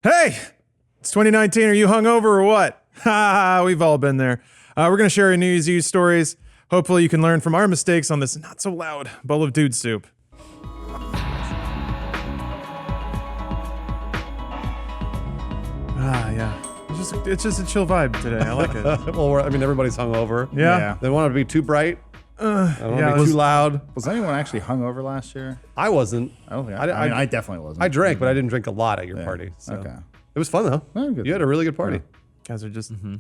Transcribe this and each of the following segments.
Hey, it's 2019. Are you hungover or what? Ha, we've all been there. We're going to share New Year's Eve stories. Hopefully you can learn from our mistakes on this not so loud bowl of dude soup. Yeah. It's just a chill vibe today. I like it. Well, everybody's hungover. Yeah. They want it to be too bright. I don't want to be too loud. Was anyone actually hungover last year? I wasn't. I don't think I definitely wasn't. I drank, but I didn't drink a lot at your party. So. Okay. It was fun though. Oh, good. You had a really good party. You guys are just you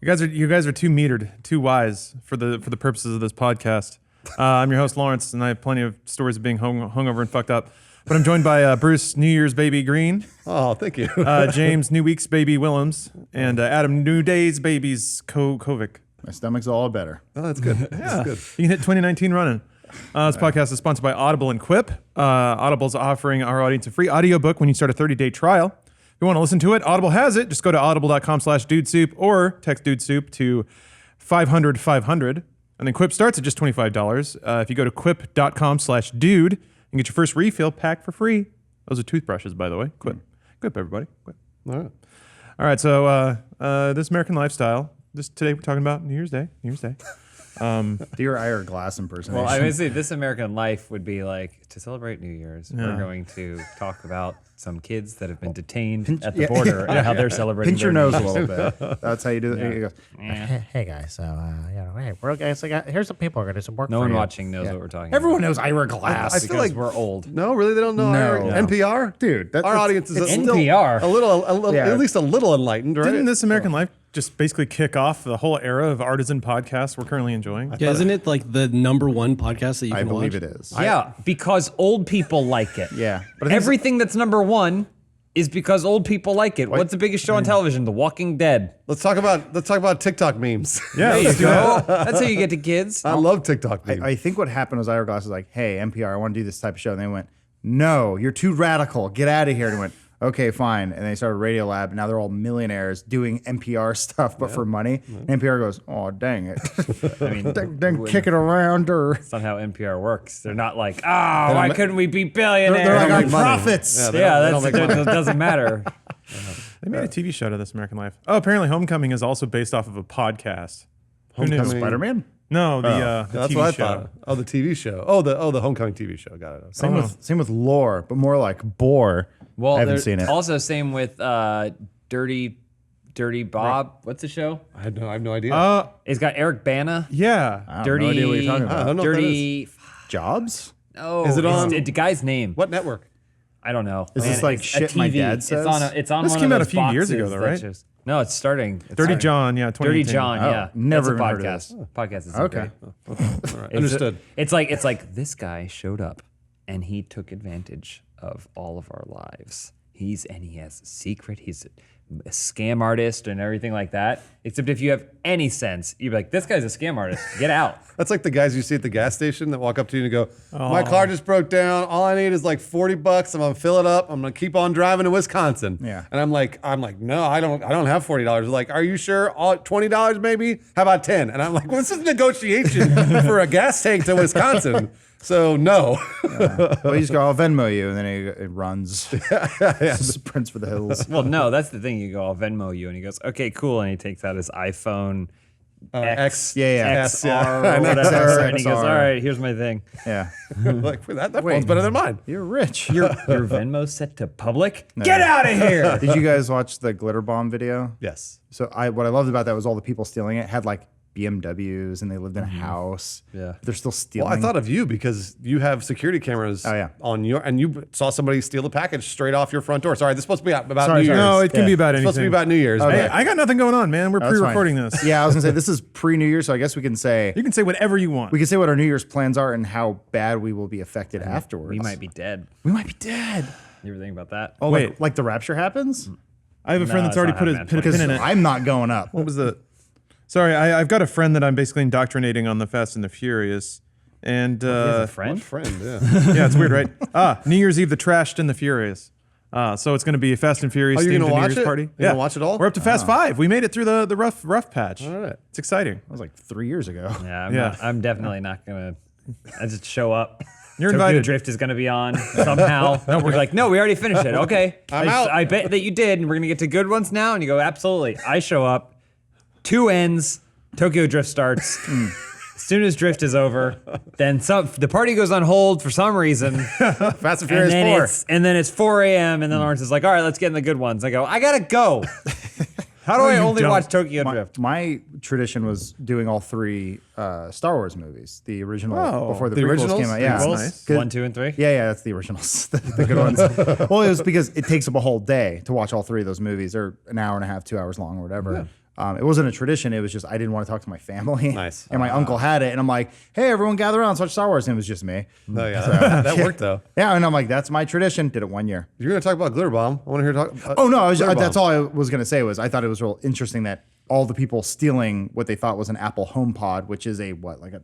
guys are too metered, too wise for the purposes of this podcast. I'm your host Lawrence, and I have plenty of stories of being hungover and fucked up. But I'm joined by Bruce New Year's Baby Green. Oh, thank you. James New Week's Baby Willems, and Adam New Day's Babies Kovic. My stomach's all better. Oh, that's good. That's good. You can hit 2019 running. This podcast is sponsored by Audible and Quip. Audible's offering our audience a free audiobook when you start a 30-day trial. If you want to listen to it, Audible has it. Just go to audible.com/dudesoup or text dudesoup to 500-500. And then Quip starts at just $25. If you go to quip.com/dude and get your first refill pack for free. Those are toothbrushes, by the way. Quip, everybody. Quip. All right. So this American lifestyle. Today we're talking about New Year's Day. Dear Ira Glass impersonation. Well, I would say this American life would be like, to celebrate New Year's, we're going to talk about some kids that have been detained at the border and how they're celebrating. Pinch your their nose New a Year's. little bit. That's how you do it. Yeah. You go, Hey guys, so hey, we're guys. Here's some people who are gonna do some work. No for one you. watching knows what we're talking Everyone about. knows Ira Glass. I feel Because like we're old. No, really, they don't know. No. NPR, Dude, our audience is still NPR. a little, Yeah. at least a little enlightened, right? Didn't this American Life just basically kick off the whole era of artisan podcasts we're currently enjoying? Yeah, isn't it like the #1 podcast that you I can believe watch? it is. Yeah, because old people like it. Yeah. But I think Everything that's #1 is because old people like it. What's the biggest show on television? The Walking Dead. Let's talk about TikTok memes. Yeah, There you let's do that. go. That's how you get to kids. I love TikTok memes. I think what happened was Ira Glass was like, hey, NPR, I want to do this type of show. And they went, no, you're too radical. Get out of here. And I went, okay, fine. And they started Radio Lab. And now they're all millionaires doing NPR stuff, but for money. And NPR goes, oh, dang it. I mean, then kick it around or... somehow NPR works. They're not like, oh, why couldn't we be billionaires? They're like, don't our make money. profits. Yeah, that doesn't matter. They made a TV show to this American Life. Oh, apparently Homecoming is also based off of a podcast. Who knew? Homecoming. Spider-Man? No, the That's TV what I show. thought. Oh, the TV show. Oh, the Homecoming TV show. Got it. Same with lore, but more like bore. Well, I haven't there's seen it. also same with Dirty Bob. What's the show? I have no idea. It's got Eric Bana. Yeah. I have Dirty. no idea what you're talking I about. don't know what that Dirty. Jobs? Oh, Is it on- the guy's name? What network? I don't know. Is this like it's shit a my TV. dad says? It's on This one came of out a those few years boxes ago, though, that right? shows- No, it's starting. It's Dirty starting. John, yeah, 2018. Dirty John, yeah. never That's a even heard of podcast. Podcast is Okay. great. Understood. It's like this guy showed up and he took advantage of all of our lives. He has a secret. He's a scam artist and everything like that. Except if you have any sense, you'd be like, this guy's a scam artist. Get out. That's like the guys you see at the gas station that walk up to you and go, my car just broke down. All I need is like $40. I'm gonna fill it up. I'm gonna keep on driving to Wisconsin. Yeah. And I'm like, no, I don't have $40. They're like, are you sure? All $20 maybe? How about 10? And I'm like, well, this is negotiation for a gas tank to Wisconsin. So no. Well, you just go, I'll Venmo you, and then it runs. Sprints for the hills. Well, no, that's the thing. You go, I'll Venmo you. And he goes, okay, cool. And he takes out his iPhone X, yeah. XR Yeah. or whatever. And he goes, XR. all right, here's my thing. Yeah. Like that phone's better than mine. You're rich. Your Venmo set to public? Get out of here. Did you guys watch the glitter bomb video? Yes. So what I loved about that was all the people stealing it had like BMWs and they lived in a house. Yeah. But they're still stealing. Well, I thought of you because you have security cameras on your, and you saw somebody steal a package straight off your front door. Sorry, this is supposed to be about New Year's. No, it can be about It's anything. supposed to be about New Year's. Hey, Okay. I got nothing going on, man. We're That's fine. pre-recording this. Yeah, I was gonna say this is pre-New Year, so I guess we can say You can say whatever you want. we can say what our New Year's plans are and how bad we will be affected afterwards. We might be dead. We might be dead. You ever think about that? Oh, Wait. like the rapture happens? I have a friend No, that's it's already not put a happening. pin Because in it. I'm not going up. What was the... Sorry, I've got a friend that I'm basically indoctrinating on the Fast and the Furious. And, He has a What friend? friend, yeah. yeah, it's weird, right? New Year's Eve, the Trashed and the Furious. So it's going to be a Fast and Furious Oh, you're themed gonna New watch Year's it? party. You're gonna watch it all? We're up to Fast 5. We made it through the rough patch. All right. It's exciting. That was like 3 years ago. Yeah, Yeah. I'm definitely not going to. I just show up. You're Tokyo invited. Drift is going to be on somehow. We're like, no, we already finished it. Okay. out. I bet that you did, and we're going to get to good ones now. And you go, absolutely. I show up. 2 ends. Tokyo Drift starts. As soon as Drift is over, then the party goes on hold for some reason. Fast and Furious 4. And then it's 4 a.m. And then Lawrence is like, all right, let's get in the good ones. I go, I got to go. How do I only watch Tokyo Drift? My tradition was doing all 3 Star Wars movies, the original before the prequels originals? came out. Yeah, Prequels? Nice. 1, 2, and 3? Yeah, that's the originals, the good ones. Well, it was because it takes up a whole day to watch all 3 of those movies. They're an hour and a half, 2 hours long, or whatever. It wasn't a tradition. It was just I didn't want to talk to my family. Nice. And my uncle had it, and I'm like, "Hey, everyone, gather around, let's watch Star Wars." And it was just me. Oh, yeah. That worked, though. Yeah, and I'm like, "That's my tradition." Did it 1 year. You're going to talk about Glitter Bomb. I want to hear talk. Oh no, Glitter Bomb. that's all I was gonna say was I thought it was real interesting that all the people stealing what they thought was an Apple HomePod, which is a like a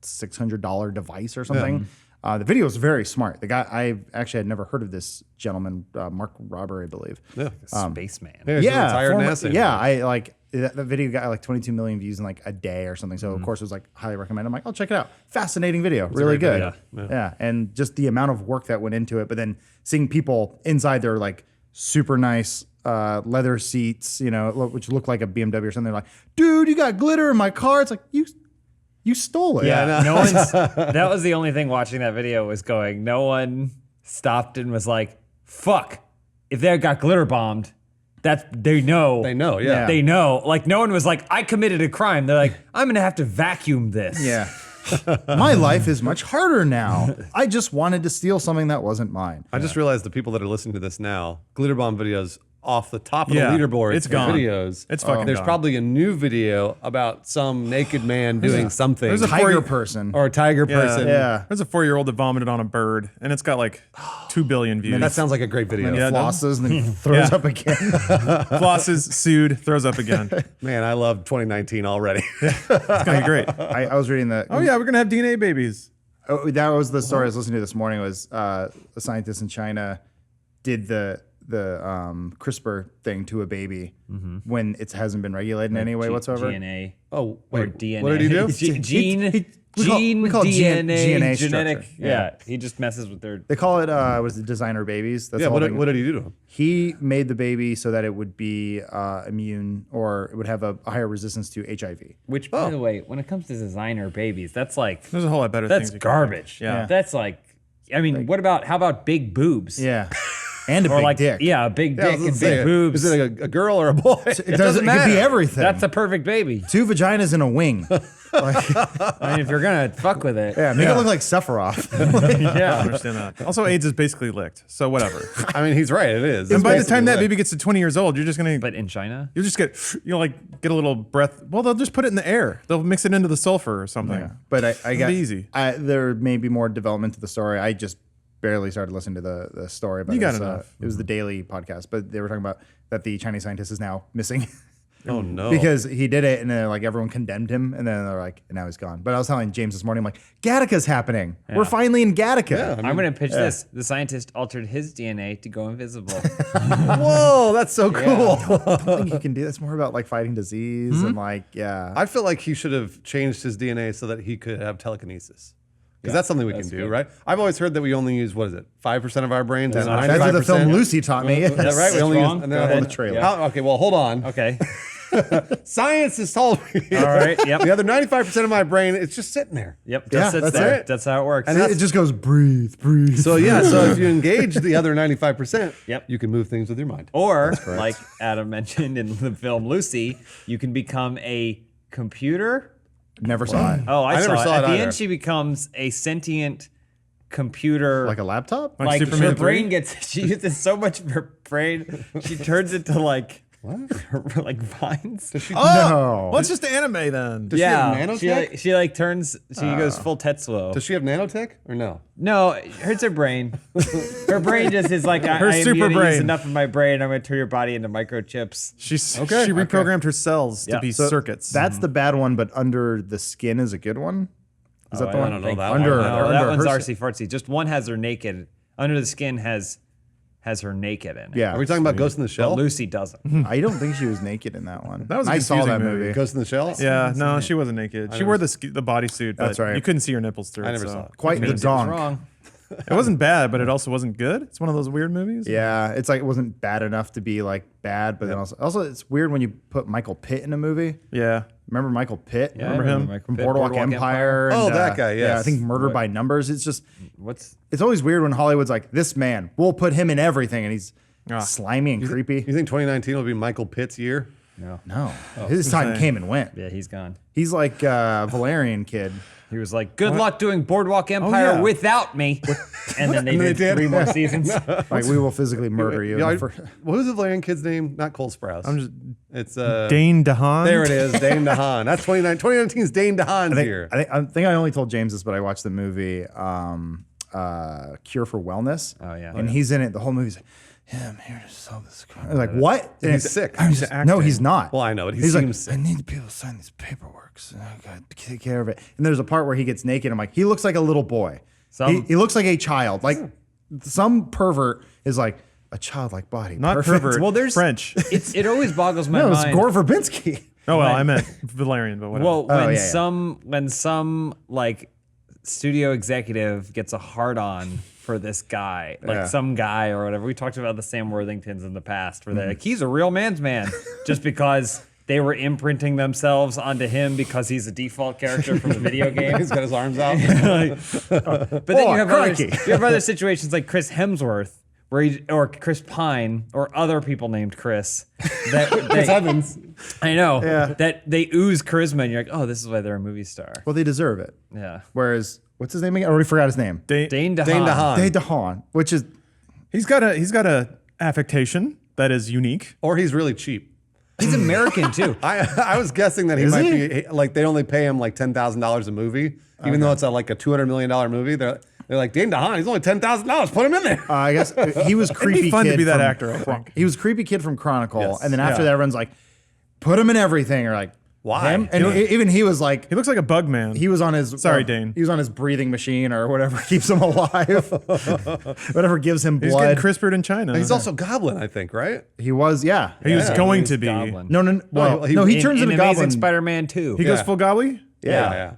$600 device or something. The video is very smart. The guy I actually had never heard of this gentleman, Mark Robber, I believe. Yeah. Spaceman. He's a retired former- NASA. yeah. I like that video got like 22 million views in like a day or something. So of course it was like highly recommended. I'm like, I'll check it out. Fascinating video, really great good. video. Yeah, and just the amount of work that went into it. But then seeing people inside their like super nice leather seats, which look like a BMW or something. They're like, dude, you got glitter in my car. It's like you stole it. Yeah, no one's. That was the only thing watching that video was going. No one stopped and was like, "Fuck!" If they got glitter bombed, they know. They know, yeah. They know. Like no one was like, "I committed a crime." They're like, "I'm gonna have to vacuum this." Yeah. My life is much harder now. I just wanted to steal something that wasn't mine. I just realized the people that are listening to this now, Glitter Bomb videos off the top of Yeah, the leaderboard. it's for gone. Videos. It's fucking There's gone. probably a new video about some naked man doing something. there's a Tiger person. or a tiger person. Yeah. There's a 4-year-old that vomited on a bird, and it's got like 2 billion views. That sounds like a great video. And Yeah, he no. flosses and then throws Yeah. up again. Flosses, sued, throws up again. It's Man, I love 2019 already. gonna be great. I was reading the. Oh yeah, we're gonna have DNA babies. Oh, that was the story I was listening to this morning. Was a scientist in China did the CRISPR thing to a baby when it hasn't been regulated in any way whatsoever. DNA. Oh, Or wait. DNA. What did he do? We call it DNA, GNA genetic. structure. Yeah, he just messes with their. They call it was the designer babies. That's Yeah, the whole thing. what did he do to him? He made the baby so that it would be immune or it would have a higher resistance to HIV. Which, by the way, when it comes to designer babies, that's like There's a whole lot better that's things. you can garbage. Yeah. That's like, I mean, how about big boobs? Yeah, and a Or big like, dick. Yeah, yeah, a big I dick was and gonna big say, boobs. Is it a girl or a boy? It doesn't. It could be everything. That's a perfect baby. 2 vaginas and a wing. I mean, if you're gonna fuck with it, Yeah, make it look like Sephiroth. I understand that. Also, AIDS is basically licked, so whatever. I mean, he's right. It is. And by the Basically time that what- baby gets to 20 years old, you're just gonna but in China, you'll just get get a little breath. Well, they'll just put it in the air. They'll mix it into the sulfur or something. But I got easy. There may be more development to the story. I just barely started listening to the story. But You got it's, enough. It was the daily podcast, but they were talking about that the Chinese scientist is now missing. Oh no! Because he did it and then like everyone condemned him and then they're like, and now he's gone. But I was telling James this morning, I'm like, Gattaca's happening. We're finally in Gattaca. I'm gonna pitch this. The scientist altered his DNA to go invisible. Whoa, that's so cool. I don't think he can do that's more about like fighting disease and like, yeah. I feel like he should have changed his DNA so that he could have telekinesis. Because that's something we can do, right? I've always heard that we only use, 5% of our brains? and That's what the 95%? film Lucy taught me. Is that right? We only wrong? use, and Go then- ahead. The trailer. Okay, well, hold on. Okay. Science has told me. All right. Yep. The other 95% of my brain, it's just sitting there. Yep. Yeah, Just sits that's there. it. That's how it works. And It just goes breathe, breathe. So yeah, so if you engage the other 95%, Yep. you can move things with your mind. Or, like Adam mentioned in the film Lucy, you can become a computer. Never saw it. Oh, I never saw it. saw At it the either. end, she becomes a sentient computer. Like a laptop? Like like Superman her 3? brain gets, she uses so much of her brain, she turns it to like, like vines. No. Well, it's just anime then. Does she have she like turns, she goes full Tetsuo. Does she have nanotech or no? No, it hurts her brain. Her brain just is like, Her I am super gonna use brain. enough of my brain, I'm going to turn your body into microchips. She reprogrammed her cells to Yeah. be So circuits. That's the bad one, but under the skin is a good one. Is that the I one? don't know that Under, one. No, under that one's her- artsy fartsy. Just one has her naked. Under the skin has her naked in it. Yeah. Are we talking about Ghost in the But Shell? Lucy doesn't. I don't think she was naked in that one. That was a I saw that confusing movie. movie. Ghost in the Shell? Yeah, no, she wasn't naked. She wore the bodysuit, but That's right. you couldn't see her nipples through I it. never so. saw it. Quite the It was donk. wrong. It wasn't bad, but it also wasn't good. It's one of those weird movies. Yeah, it's like it wasn't bad enough to be like bad, but then also it's weird when you put Michael Pitt in a movie. Yeah. Remember Michael Pitt? Yeah, I Remember him? Michael From Pitt. Boardwalk Empire. Oh, and, that guy, Yeah, I yes. think Murder by Numbers. It's just, What's it's always weird when Hollywood's like, this man, we'll put him in everything, and he's slimy and creepy. You think 2019 will be Michael Pitt's year? No, his time came and went. yeah, he's gone. He's like Valerian kid. He was like, "Good luck doing Boardwalk Empire yeah. without me," and then they they did did. 3 more seasons. Like, we will physically murder you. Yeah, what was the Valerian kid's name? Not Cole Sprouse. It's Dane DeHaan. There it is, Dane DeHaan. That's 2019's Dane DeHaan's year. I think I only told James this, but I watched the movie Cure for Wellness. Oh, yeah. And he's in it. The whole movie's like, yeah, I'm here to solve this crime. I was like, what? And He's it's- sick. He's No, acting. he's not. Well, I know, but he he's like, seems sick. I need people to sign these paperwork. So I got to take care of it. And there's a part where he gets naked. I'm like, he looks like a little boy. He looks like a child. Like some pervert is like a childlike body. Not Perfect. pervert. Well, there's French. It always boggles my No, it's mind. Gore Verbinski. Oh well, I meant Valerian, but whatever. Well, when yeah. when some like studio executive gets a hard on for this guy, like Yeah. some guy or whatever. We talked about the Sam Worthingtons in the past, where they're like, he's a real man's man, just because they were imprinting themselves onto him because he's a default character from the video game. He's got his arms out. But then Oh, you have crikey. you have other situations like Chris Hemsworth, or Chris Pine, or other people named Chris. Chris Evans. I know. Yeah. That they ooze charisma, and you're like, oh, this is why they're a movie star. Well, they deserve it. Yeah. Whereas, what's his name again? I already forgot his name. Dane DeHaan. Dane DeHaan. Dane DeHaan, which is he's got a affectation that is unique. Or he's really cheap. He's American too. I was guessing that he Is might he? be like they only pay him like $10,000 a movie, even though it's like a $200 million movie. They're like, Dane DeHaan, he's only $10,000. Put him in there. I guess he was creepy. be fun to kid be that from actor, I think. He was creepy kid from Chronicle, Yes. and then after that, everyone's like, put him in everything, or like, Why? him? And even he was like, He looks like a bug man. he was on his Dane. He was on his breathing machine or whatever keeps him alive, whatever gives him He's blood. getting CRISPR'd in China. He's also Goblin, I think, right? He was, yeah. he was going to be. Goblin. No. Well, no, he turns in into Amazing Goblin. Spider-Man 2. He goes Yeah. full gobbly. Yeah.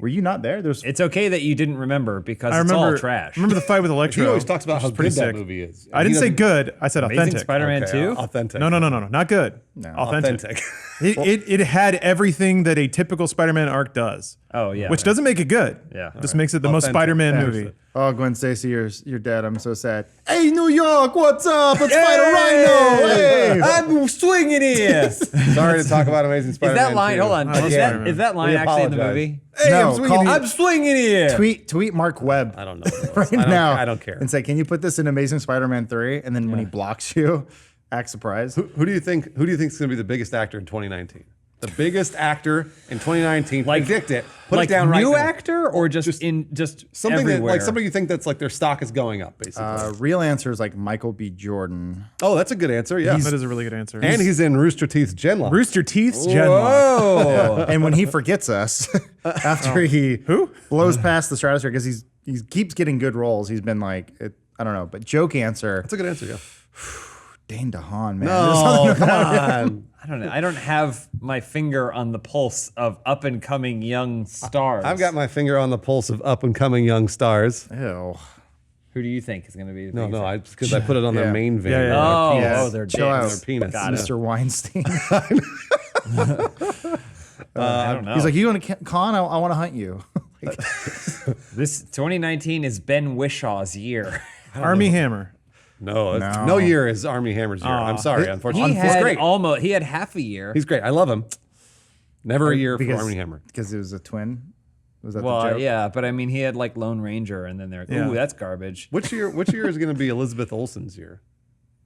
Were you not there? There's It's okay that you didn't remember because I it's remember. all trash. Remember the fight with Electro? He always talks about which how is pretty good that sick. movie is. I didn't He say doesn't- good. I said Amazing authentic. Spider-Man Okay, 2? authentic. No, not good. Authentic. It had everything that a typical Spider-Man arc does. Oh, yeah. Which doesn't make it good. Yeah. Just makes it the most Authentic. Spider-Man Yeah. movie. oh, Gwen Stacy, you're dead. I'm so sad. Hey, New York, what's up? Let's fight a rhino. Hey. I'm swinging here. Is Sorry to talk about Amazing Spider-Man. that line? 2. Hold on. I love Is Spider-Man. that line We actually in the apologize. movie? Hey, No, I'm swinging call- here. I'm swinging here. Tweet Mark Webb. I don't know. right I don't, now. I don't care. And say, can you put this in Amazing Spider-Man 3? And then when he blocks you, act surprised. Who do you think is going to be the biggest actor in 2019? The biggest actor in 2019. Predict it. Put like it down right new now. actor or just Something everywhere? that like somebody you think that's like their stock is going up basically. Real answer is like Michael B. Jordan. Oh, that's a good answer. Yeah. That is a really good answer. And he's in Rooster Teeth's Genlock. Rooster Teeth's Genlock. Whoa. And when he forgets us after he Who? blows past the stratosphere, because he keeps getting good roles. He's been like, I don't know, but joke answer, That's a good answer. Yeah. Dane DeHaan, man. Oh, come on. I don't know. I don't have my finger on the pulse of up and coming young stars. I've got my finger on the pulse of up and coming young stars. Ew. Who do you think is going to be the No, biggest no, actor? because I put it on their Yeah. main vein. Yeah, yeah, Oh, Yeah. oh, they're Chill dicks. out. Their penis. Got it. Mr. Weinstein. I don't know. He's like, you going to con? I want to hunt you. This 2019 is Ben Wishaw's year. Army Hammer. No, No. no year is Army Hammer's year. I'm sorry, unfortunately. He He's had great. he had half a year. He's great. I love him. Never a year for Because- Army Hammer. Because it was a twin. Was that the well, joke? yeah, but I mean, he had like Lone Ranger, and then they're like, Yeah. ooh, that's garbage. Which year is going to be Elizabeth Olsen's year?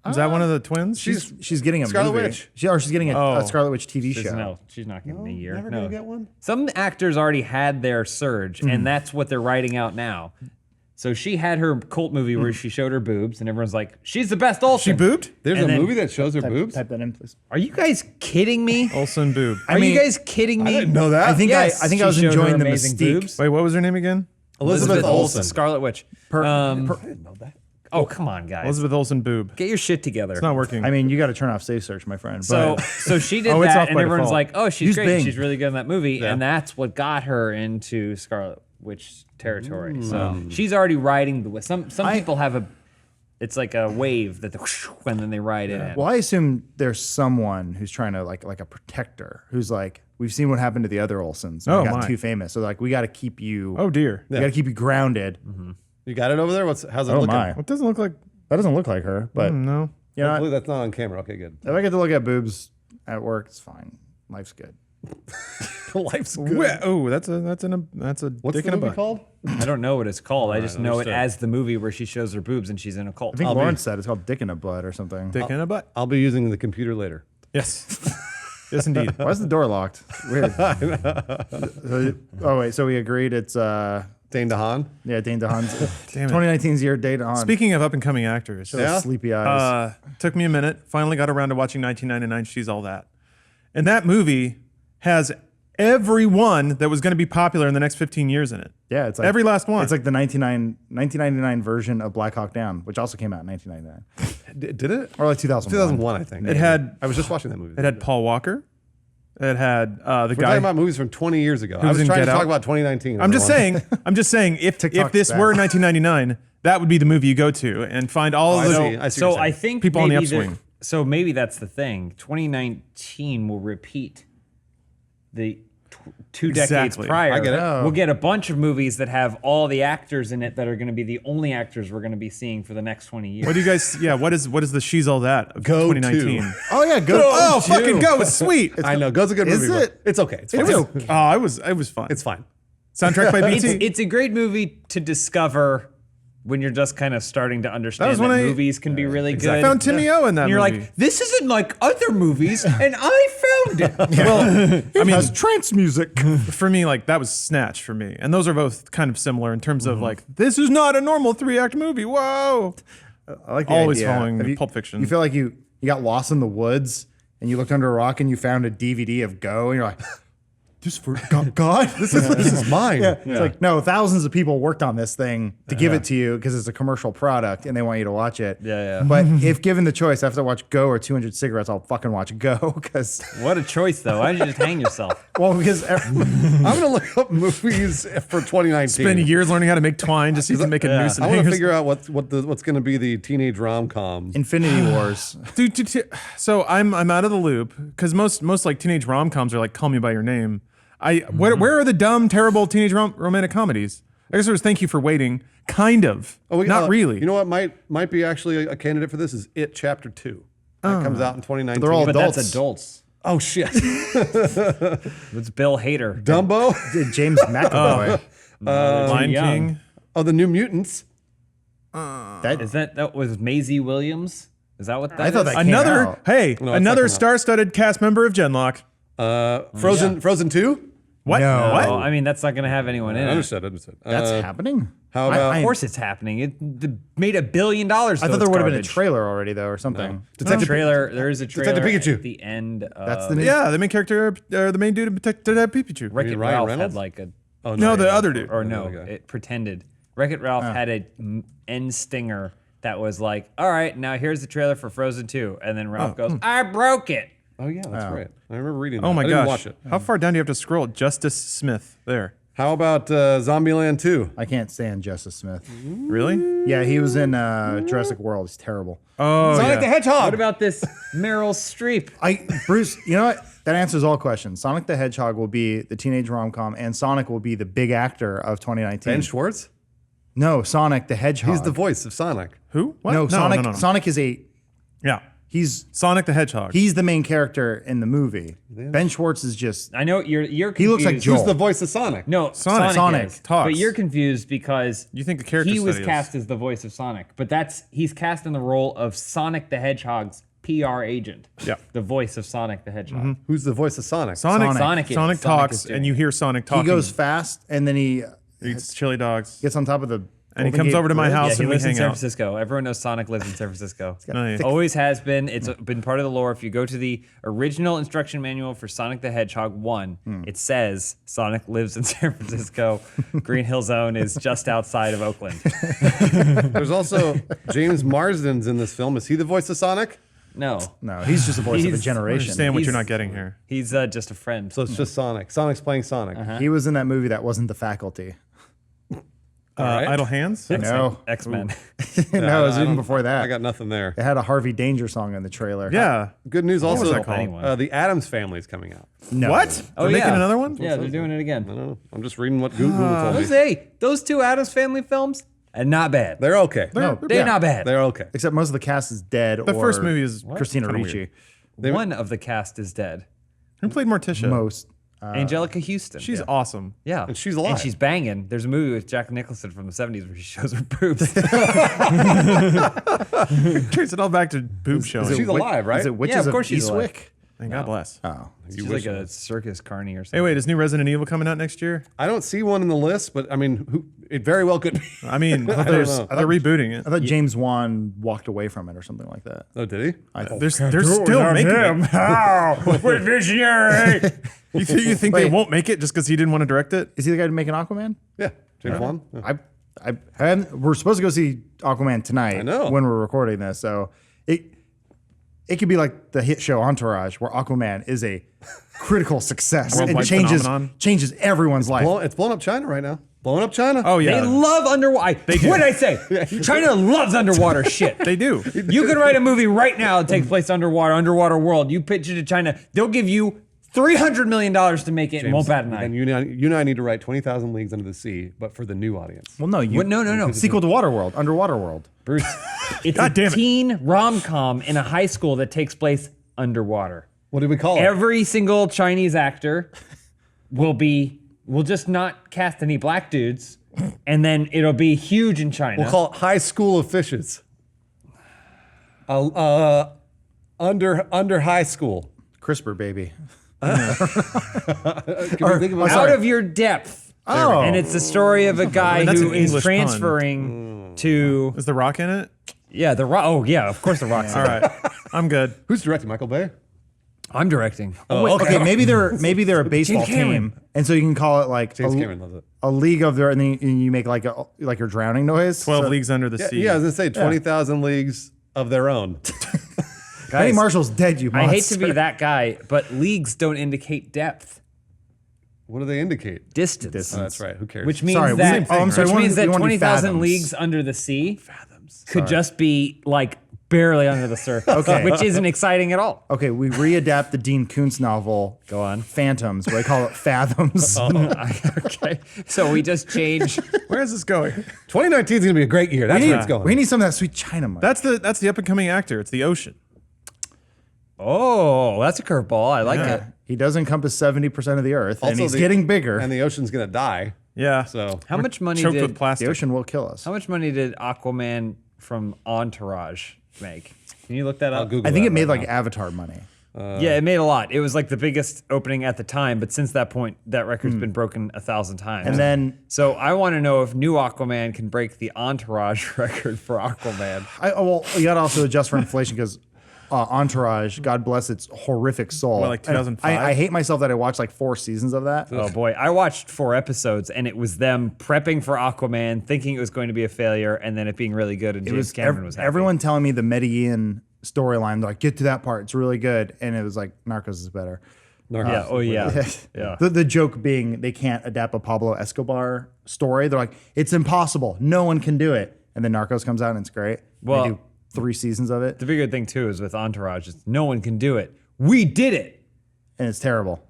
Is that one of the twins? She's getting a Scarlet movie. Witch. She's getting Oh. a Scarlet Witch TV show. No, she's not getting a year. Never no. going to get one? Some actors already had their surge, and that's what they're writing out now. So she had her cult movie where she showed her boobs, and everyone's like, she's the best Olsen. She boobed? There's And a then- movie that shows her boobs? Type that in, please. Are you guys kidding me? Olsen boob. Are mean, you guys kidding me? I didn't know that. I think Yes, I think she I was showed her enjoying the amazing mystique. boobs. Wait, what was her name again? Elizabeth Olsen. Scarlet Witch. Oh, come on, guys. Elizabeth Olsen boob. Get your shit together. It's not working. I mean, you got to turn off Safe Search, my friend. So, But so she did Oh, it's that, off and by everyone's default. like, "Oh, she's Use great. Bing. She's really good in that movie," and that's what got her into Scarlet which territory. So she's already riding the wave. Some people have it's like a wave that and then they ride in it. Well, I assume there's someone who's trying to like a protector who's like, we've seen what happened to the other Olsons. Oh, We got my. too famous. So like, we got to keep you. Oh dear. We got to keep you grounded. You got it over there? How's it Oh looking? my. It doesn't look like. That doesn't look like her, but No. you know, Hopefully that's not on camera. Okay, good. if I get to look at boobs at work, it's fine. Life's good. Life's good. Oh, that's a What's dick the in a movie butt. called? I don't know what it's called. I just know understood. it as the movie where she shows her boobs and she's in a cult. I think Lawrence said it's called Dick in a Butt or something. Dick in a butt. I'll be using the computer later. Yes. Yes, indeed. Why is the door locked? Weird. Oh wait, so we agreed it's Dane DeHaan. yeah, Dane DeHaan's Damn it. 2019's year Dane DeHaan. Speaking of up and coming actors, Those Yeah? sleepy eyes. took me a minute. Finally got around to watching 1999. She's All That, and that movie has everyone that was going to be popular in the next 15 years in it. Yeah, it's like every last one. It's like the 1999 version of Black Hawk Down, which also came out in 1999 Did it? or like 2001. 2001, I think. It had I was just watching that movie. it had Paul Walker. It had the We're guy. talking about movies from 20 years ago. I was was in trying to Get talk Out. about 2019. I'm just everyone. saying. I'm just saying. If TikTok's this back. were 1999, that would be the movie you go to and find all I of see. the. I see what So you're saying. I think People on the maybe upswing. So maybe that's the thing. 2019 will repeat the 2 decades Exactly. prior. I get it. Oh. We'll get a bunch of movies that have all the actors in it that are going to be the only actors we're going to be seeing for the next 20 years. What do you guys? Yeah. What is the She's All That of Go 2019? to. Oh yeah, good. Oh, fucking go! It's sweet. I know. Go's a good Is movie. it? But it's okay. It's fine. Oh, it was fun. It's fine. Soundtrack by BT. It's a great movie to discover when you're just kind of starting to understand was that when I- movies can be really I good. found Timmy O in that and you're movie. like, this isn't like other movies, and I found it. I mean, has trance music. for me, like that was Snatch for me, and those are both kind of similar in terms of like this is not a normal 3-act movie. Whoa! I like the Always idea. following Have you- Pulp Fiction. You feel like you got lost in the woods and you looked under a rock and you found a DVD of Go and you're like, this for God? This is mine. Yeah. It's like, no, thousands of people worked on this thing to give it to you because it's a commercial product and they want you to watch it. Yeah, yeah. But if given the choice, I have to watch Go or 200 Cigarettes, I'll fucking watch Go because, What a choice, though. Why don't you just hang yourself? well, because I'm going to look up movies for 2019. Spend years learning how to make twine just so you can make a noose and I want to hangers. figure out what's going to be the teenage rom-com. Infinity Wars. Dude, so I'm out of the loop because most like teenage rom-coms are like Call Me by Your Name. Where are the dumb, terrible teenage romantic comedies? I guess it was Thank You for Waiting, kind of. Not really. You know what might be actually a candidate for this is It Chapter 2. That comes out in 2019. They're all But adults. that's adults. Oh shit. It's Bill Hader. Dumbo. James McAvoy. Lion young. King. Oh, the New Mutants. That was Maisie Williams? Is that what that I thought is? that came out. Another it's star-studded cast member of Genlock. Frozen 2. What? No. What? Oh, I mean, that's not going to have anyone in it. Understood. That's happening? How about Of course it's happening. It made $1 billion. I thought there would have been a trailer already, though, or something. Detective trailer. There is a trailer Detective Pikachu. at the end. That's the new. Yeah, the main character, or the main dude, Detective Pikachu. Wreck-It Ryan Ralph Reynolds? had like a. Oh, No, the yeah. other dude. Or no, Okay. it pretended. Wreck-It Ralph had a end stinger that was like, all right, now here's the trailer for Frozen 2. And then Ralph goes, I broke it. Oh yeah, that's right. I remember reading that. Oh my I didn't gosh. watch it. How far down do you have to scroll? Justice Smith. There. How about Zombieland 2? I can't stand Justice Smith. Really? Yeah, he was in Jurassic World. He's terrible. Oh, Sonic yeah. the Hedgehog. What about this Meryl Streep? Bruce, you know what? That answers all questions. Sonic the Hedgehog will be the teenage rom-com, and Sonic will be the big actor of 2019. Ben Schwartz? No, Sonic the Hedgehog. He's the voice of Sonic. Who? What? No, Sonic. No. Sonic is Yeah. he's Sonic the Hedgehog. the main character in the movie. Ben Schwartz is just. I know you're confused. He looks like Joel. Who's the voice of Sonic? No, Sonic is. talks. But you're confused because You think the character he was study is- cast as the voice of Sonic, but he's cast in the role of Sonic the Hedgehog's PR agent. Yeah. The voice of Sonic the Hedgehog. Who's the voice of Sonic? Sonic. Sonic is- Sonic Sonic talks, is doing and you hear Sonic talking. He goes fast, and then he eats chili dogs, gets on top of the. and he Golden comes Gate over to my Bridge. house Yeah, he and we lives in hang San out. Francisco. Everyone knows Sonic lives in San Francisco. Nice. Always has been. It's been part of the lore. If you go to the original instruction manual for Sonic the Hedgehog 1, it says Sonic lives in San Francisco. Green Hill Zone is just outside of Oakland. There's also James Marsden's in this film. Is he the voice of Sonic? No, No, he's just the voice of a He's- I generation. understand what you're He's- not getting here. he's just a friend. So it's just Sonic. Sonic's playing Sonic. He was in that movie that wasn't The Faculty. right. Idle Hands. No. X-Men. No, it was I even don't- before that. I got nothing there. It had a Harvey Danger song in the trailer. Yeah. Good news was also. that called? Anyone. The Addams Family is coming out. No. What? Oh, They're making yeah. another one? Yeah, they're doing it I again. don't know. I'm just reading what Google told me. Those two Addams Family films, and not bad. They're okay. No, They're not bad. They're okay. Except most of the cast is dead. The first movie is Christina kinda Ricci. weird. One of the cast is dead. Who played Morticia? Most. Angelica Houston. She's awesome. yeah, And she's alive. And she's banging. There's a movie with Jack Nicholson from the '70s where she shows her boobs. Trace it all back to boob showing. She's alive, right? Is it Witches of course she's alive. Eastwick? Thank God bless. Oh. She's like a circus carny or something. Hey, wait, is new Resident Evil coming out next year? I don't see one in the list, but I mean, it very well could be. I mean, they're know. rebooting it. I thought James Wan walked away from it or something like that. Oh, did he? They're still making it. How? We're visionary. You think they Wait. won't make it just because he didn't want to direct it? Is he the guy making Aquaman? Yeah, James Wan. Yeah. We're supposed to go see Aquaman tonight. I know. When we're recording this, so it could be like the hit show Entourage, where Aquaman is a critical success and Worldwide phenomenon. changes everyone's life. It's blowing up China right now. Blowing up China. Oh, yeah. They love underwater. What did I say? China loves underwater shit. They do. You could write a movie right now that takes place underwater world. You pitch it to China, they'll give you $300 million to make it and won't bat an eye. And you and I need to write 20,000 Leagues Under the Sea, but for the new audience. Well, no, No. Sequel to Waterworld, Underwater World. Bruce, it's God a damn it. teen rom-com in a high school that takes place underwater. What do we call it? Every single Chinese actor will just not cast any black dudes, and then it'll be huge in China. We'll call it High School of Fishes. Under high school. CRISPR, baby. Can we think of a- Out of your depth. Oh. And it's the story of a guy That's who an is English pun. transferring to Is The Rock in it? The Rock. Oh yeah, of course the Rock's in All it. right. I'm good. Who's directing? Michael Bay? I'm directing. Wait, okay, maybe they're a baseball Cameron. team, and so you can call it like James Cameron loves it. a league of their, and then you make like your drowning noise. 12 So- Leagues Under the Sea. Yeah, I was gonna say 20,000 Leagues of their own. Benny Marshall's dead. You. I hate to monster. be that guy, but leagues don't indicate depth, What do they indicate? distance. Oh, that's right. Who cares? Which means Sorry, that, same thing, I'm sorry, which we means wanna- that we wanna do 20,000 fathoms. leagues under the sea could just be like barely under the surface, which isn't exciting at all. Okay, we readapt the Dean Koontz novel. Go on. Phantoms, but I call it Fathoms. Okay, so we just change. Where is this going? 2019 is gonna be a great year. That's where it's going. We need some of that sweet China money. That's the up and coming actor. It's the ocean. Oh, that's a curveball. I like it. He does encompass 70% of the Earth, and Also, he's the- getting bigger. and the ocean's gonna die. Yeah. So How much money Choked with did the plastic. ocean will kill us. How much money did Aquaman from Entourage make? Can you look that I'll up? Google I think that it made right like now. Avatar money. Yeah, it made a lot. It was like the biggest opening at the time, but since that point, that record's been broken 1,000 times. And then so I want to know if new Aquaman can break the Entourage record for Aquaman. you got to also adjust for inflation because Entourage, God bless its horrific soul. What, like 2005? I hate myself that I watched like 4 seasons of that. Oh boy, I watched 4 episodes, and it was them prepping for Aquaman, thinking it was going to be a failure, and then it being really good. And It James was Cameron was happy. everyone telling me the Medellin storyline. They're like, get to that part; it's really good. And it was like, Narcos is better. Yeah. Oh yeah. Yeah. The joke being they can't adapt a Pablo Escobar story. They're like, it's impossible. No one can do it. And then Narcos comes out and it's great. Well- they do 3 seasons of it, The bigger thing too is with Entourage, is no one can do it. We did it. and it's terrible.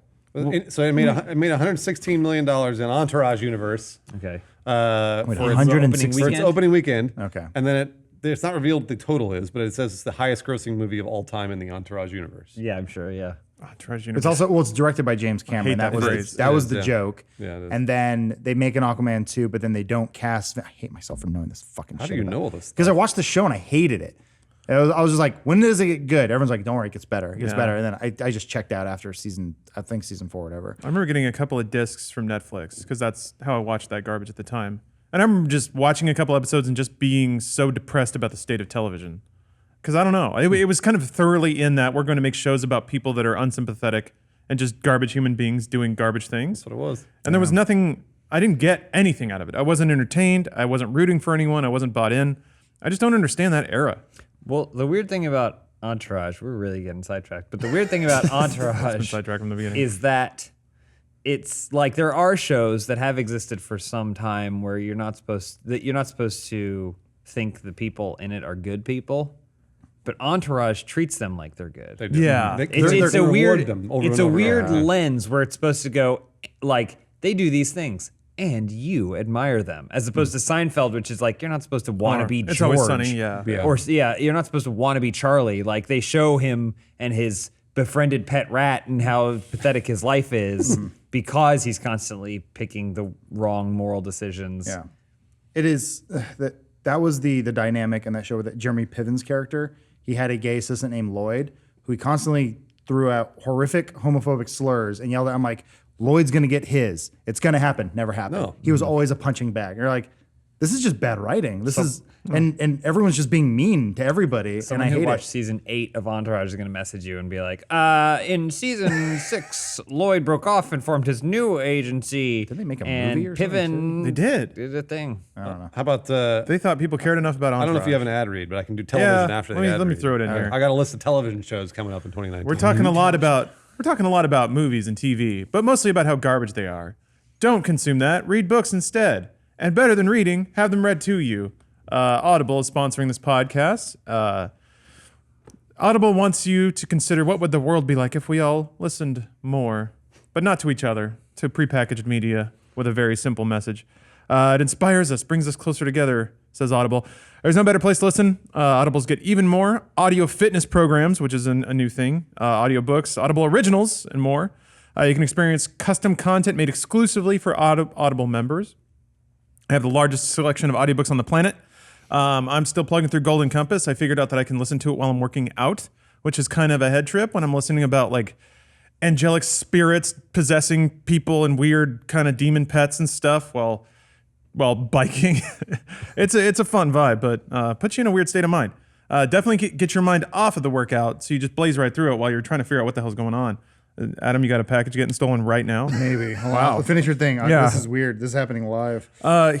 So it made 116 million dollars in Entourage universe Okay. for Wait, its 160 for its opening weekend. Okay. And then it's not revealed what the total is, but it says it's the highest grossing movie of all time in the Entourage universe. Yeah, I'm sure. Yeah. Entourage It's Universe. also it's directed by James Cameron. that was phrase. that It was is, the yeah. joke. Yeah, it is. And then they make an Aquaman 2, but then they don't cast. I hate myself for knowing this fucking How shit. do you know all this Because I stuff? watched the show and I hated it. I was just like, when does it get good? Everyone's like, don't worry, it gets better. It gets Yeah. better. And then I just checked out after season 4, whatever. I remember getting a couple of discs from Netflix because that's how I watched that garbage at the time. And I remember just watching a couple episodes and just being so depressed about the state of television. Because I don't know. It was kind of thoroughly in that we're going to make shows about people that are unsympathetic and just garbage human beings doing garbage things. That's what it was. And there was nothing, I didn't get anything out of it. I wasn't entertained. I wasn't rooting for anyone. I wasn't bought in. I just don't understand that era. Well, the weird thing about Entourage, we're really getting sidetracked, but the weird thing about Been Entourage sidetracked from the beginning. is that it's like there are shows that have existed for some time where you're not supposed to think the people in it are good people, but Entourage treats them like they're good. They do. Yeah. It's a reward weird them over it's and a over. weird lens where it's supposed to go like they do these things and you admire them, as opposed to Seinfeld, which is like you're not supposed to want to be It's George. Always Sunny, yeah. Or you're not supposed to want to be Charlie. Like they show him and his befriended pet rat and how pathetic his life is because he's constantly picking the wrong moral decisions. Yeah, it is that was the dynamic in that show with Jeremy Piven's character. He had a gay assistant named Lloyd who he constantly threw out horrific homophobic slurs and yelled at. I'm like, Lloyd's gonna get his. It's gonna happen. Never happened. No. He was always a punching bag. You're like, this is just bad writing. This is and everyone's just being mean to everybody. Someone and I who hate watched it. season 8 of Entourage is going to message you and be like, in season 6, Lloyd broke off and formed his new agency. Did they make a and movie or something, Piven They did. did a thing. I don't know. How about They thought people cared enough about Entourage. I don't know if you have an ad read, but I can do television Yeah, after let the me- ad let me read. throw it in here. I got a list of television shows coming up in 2019. We're talking a lot about movies and TV, but mostly about how garbage they are. Don't consume that. Read books instead. And better than reading, have them read to you. Audible is sponsoring this podcast. Audible wants you to consider what would the world be like if we all listened more, but not to each other, to prepackaged media with a very simple message. It inspires us, brings us closer together, says Audible. There's no better place to listen. Audibles get even more audio fitness programs, which is a new thing, audiobooks, Audible originals, and more. You can experience custom content made exclusively for Audible members. I have the largest selection of audiobooks on the planet. I'm still plugging through Golden Compass. I figured out that I can listen to it while I'm working out, which is kind of a head trip when I'm listening about like angelic spirits possessing people and weird kind of demon pets and stuff while biking. It's a fun vibe, but puts you in a weird state of mind. Definitely get your mind off of the workout so you just blaze right through it while you're trying to figure out what the hell's going on. Adam, you got a package getting stolen right now? Maybe. Wow. Finish your thing. Yeah. This is weird. This is happening live.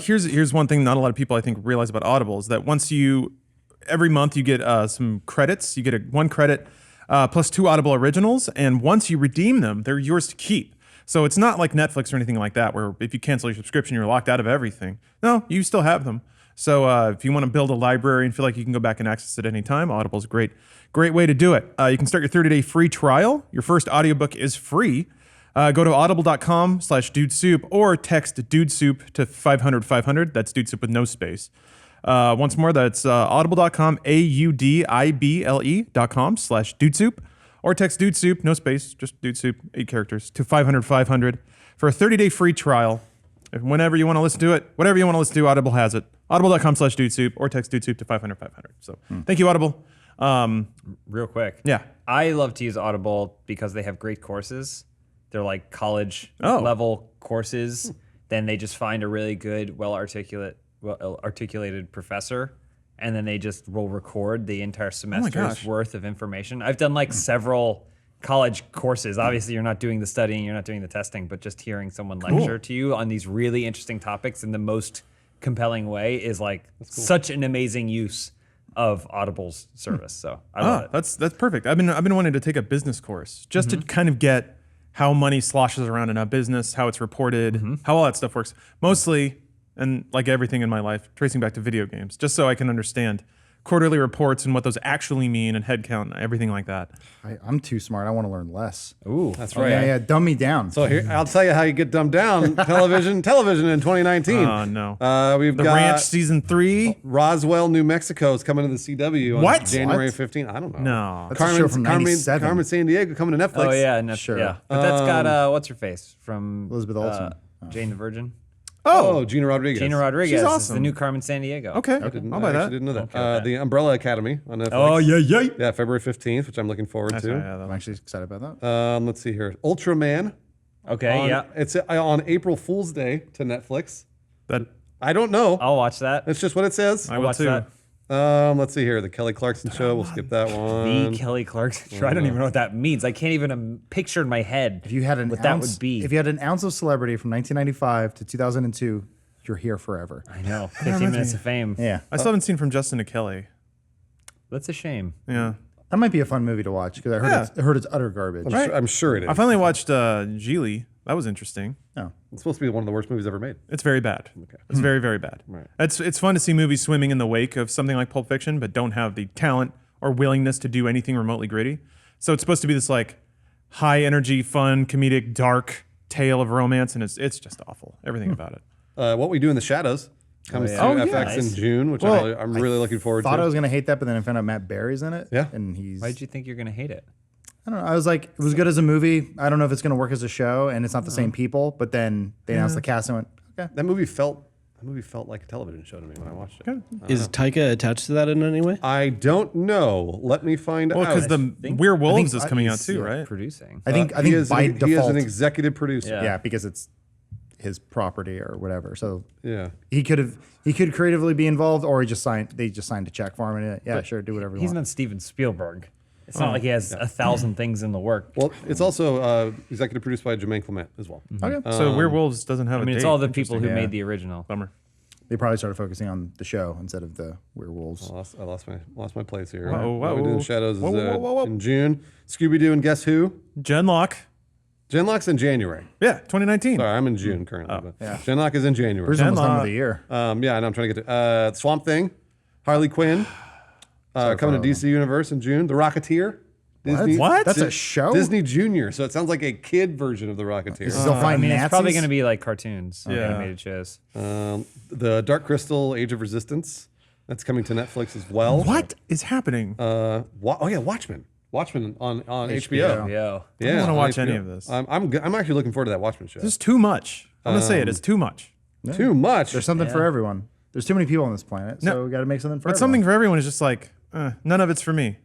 Here's one thing not a lot of people I think realize about Audible is that every month you get some credits. You get one credit plus 2 Audible originals, and once you redeem them, they're yours to keep. So it's not like Netflix or anything like that, where if you cancel your subscription, you're locked out of everything. No, you still have them. So if you want to build a library and feel like you can go back and access it anytime, Audible's a great way to do it. You can start your 30-day free trial. Your first audiobook is free. Go to audible.com/dudesoup or text dudesoup to 500-500. That's dudesoup with no space. Once more, that's audible.com, audible.com/dudesoup, or text dudesoup, no space, just dudesoup, 8 characters, to 500-500 for a 30-day free trial. Whenever you want to listen to it, whatever you want to listen to, Audible has it. Audible.com/dudesoup or text dudesoup to 500-500. So thank you, Audible. Real quick. Yeah. I love to use Audible because they have great courses. They're like college Oh. level courses. Then they just find a really good, well articulated professor, and then they just will record the entire semester's gosh. worth of information. I've done like several college courses. Obviously, you're not doing the studying, you're not doing the testing, but just hearing someone lecture to you on these really interesting topics in the most compelling way is like such an amazing use of Audible's service. So I love it. That's perfect. I've been wanting to take a business course just to kind of get how money sloshes around in a business, how it's reported, how all that stuff works. Mostly, and like everything in my life, tracing back to video games, just so I can understand quarterly reports and what those actually mean and headcount and everything like that. I'm too smart. I want to learn less. Ooh. That's Oh, right. yeah, dumb me down. So here, I'll tell you how you get dumbed down. Television in 2019. Oh, no. We've The got Ranch season 3. Roswell, New Mexico is coming to the CW on What? January What? 15th. I don't know. No. That's a show from 97. Carmen San Diego coming to Netflix. Oh yeah, no, Sure. yeah. But that's got what's her face from Elizabeth Olsen. Jane the Virgin. Oh, Gina Rodriguez. Gina Rodriguez She's is awesome. the new Carmen San Diego. Okay, I didn't, I'll buy I that. actually didn't know that. The Umbrella Academy on Netflix. Oh, yeah. Yeah, February 15th, which I'm looking forward to. I'm actually excited about that. Let's see here. Ultraman. Okay, yeah. It's on April Fool's Day to Netflix. That I don't know. I'll watch that. It's just what it says. I will watch too. that. Let's see here. The Kelly Clarkson Show. We'll skip that one. The Kelly Clarkson show. I don't even know what that means. I can't even picture in my head If you had what that would be. If you had an ounce of celebrity from 1995 to 2002, you're here forever. I know. 15 minutes of fame. Yeah, I still haven't seen From Justin to Kelly. That's a shame. Yeah. that might be a fun movie to watch because I heard it's utter garbage. I'm sure it is. I finally watched Geely, That was interesting. No. It's supposed to be one of the worst movies ever made. It's very bad. It's very, very bad. Right. It's fun to see movies swimming in the wake of something like Pulp Fiction, but don't have the talent or willingness to do anything remotely gritty. So it's supposed to be this like high energy, fun, comedic, dark tale of romance, and it's just awful. Everything about it. What We Do in the Shadows comes to FX nice. in June, which Well, I'm really looking forward Thought to. I was gonna hate that, but then I found out Matt Berry's in it. Yeah. And he's. Why did you think you're gonna hate it? I don't know. I was like, it was good as a movie. I don't know if it's gonna work as a show, and it's not the same people. But then they announced the cast and I went, okay. That movie felt like a television show to me when I watched it. Is Taika attached to that in any way? I don't know. Let me find Well, out. because the think- Werewolves is I- coming out he's, too, yeah, right? Producing. I think he is by he is default, an executive producer. Yeah. yeah, because it's his property or whatever. So Yeah. he could creatively be involved, or they just signed a check for him. And yeah, sure, do whatever you He's want. not Steven Spielberg. It's not like he has 1,000 things in the work. Well, it's also executive produced by Jermaine Clement as well. Okay. So Werewolves doesn't have I a mean, date. it's all the people who yeah. made the original. Bummer. They probably started focusing on the show instead of the werewolves. I lost my place here. Whoa, What We Do in the Shadows is whoa. in June. Scooby-Doo and Guess Who? Genlock. Genlock's in January. Yeah, 2019. Sorry, I'm in June currently. But yeah. Genlock is in January. We're almost done Genlock. with the year. Yeah, and I'm trying to get to Swamp Thing, Harley Quinn, coming to DC Universe in June. The Rocketeer. Disney, What? That's a show. Disney Junior. So it sounds like a kid version of the Rocketeer. Is still I fighting mean, Nazis. it's probably going to be like cartoons, Yeah. animated shows. The Dark Crystal: Age of Resistance. That's coming to Netflix as well. What is happening? Watchmen. Watchmen on HBO. Yo. Yeah, wanna on watch HBO. any of this. I'm actually looking forward to that Watchmen show. There's too much. I'm gonna say it. It's too much. Too much. There's something for everyone. There's too many people on this planet, so we got to make something for But everyone. something for everyone is just like none of it's for me.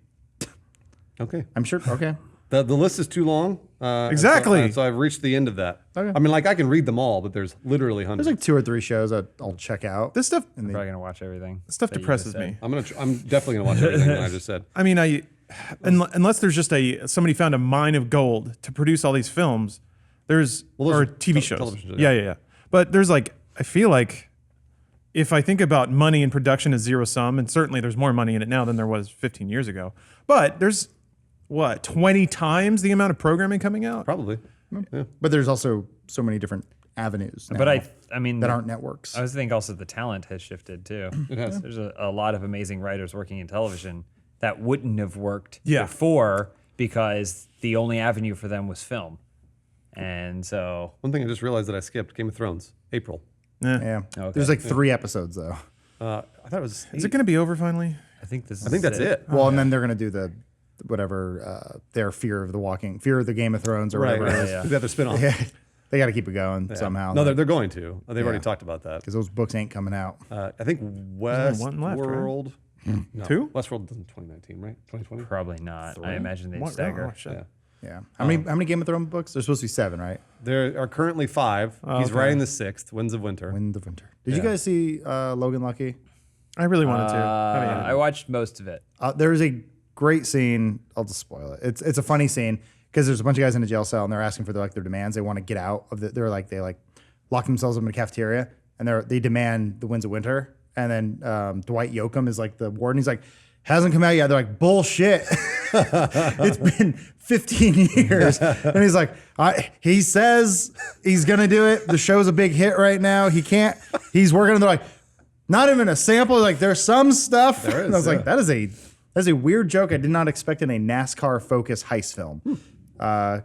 Okay. I'm sure. Okay. The list is too long. Exactly. So I've reached the end of that. Okay. I mean, like I can read them all, but there's literally hundreds. There's like 2 or 3 shows I'll check out. This stuff I'm probably going to watch everything. stuff that you depresses just me. said. I'm definitely gonna watch everything that I just said. I mean, unless there's just somebody found a mine of gold to produce all these films, those or are TV shows. television shows, Yeah. But there's like, I feel like if I think about money in production as zero sum, and certainly there's more money in it now than there was 15 years ago, but there's 20 times the amount of programming coming out? Probably. Yeah. But there's also so many different avenues. But now I mean, that aren't networks. I was think also the talent has shifted too. It has. There's a lot of amazing writers working in television that wouldn't have worked Yeah. before because the only avenue for them was film. And so One thing I just realized that I skipped: Game of Thrones, April. Yeah. Okay. There's like 3 episodes though. I thought it was. Is it going to be over finally? I think this is I think that's it. Well, and then they're gonna do the whatever their fear of the Game of Thrones or Right. whatever it is. Yeah. The other spin-off. They got to keep it going somehow. No, they're going to. They've already talked about that. because those books ain't coming out. I think only one left, right? Westworld. No, 2? Westworld is in 2019, right? 2020. probably not. I imagine they'd What? stagger. Oh, shit. Yeah. Yeah. How many Game of Thrones books? There's supposed to be 7, right? There are currently 5. He's okay. writing the 6th, Winds of Winter. Wind of Winter. Did you guys see Logan Lucky? I really wanted to. Haven't yet. I watched most of it. There is a great scene. I'll just spoil it. It's a funny scene because there's a bunch of guys in a jail cell and they're asking for their demands. They want to get out of the. They lock themselves up in a cafeteria and they demand the Winds of Winter. And then Dwight Yoakam is like the warden. He's like, hasn't come out yet. They're like, bullshit. It's been 15 years. And he's like, he says he's going to do it. The show's a big hit right now. He can't. He's working on. They're like, not even a sample. Like, there's some stuff. There is, and I was yeah. like, that's a weird joke I did not expect in a NASCAR-focused heist film.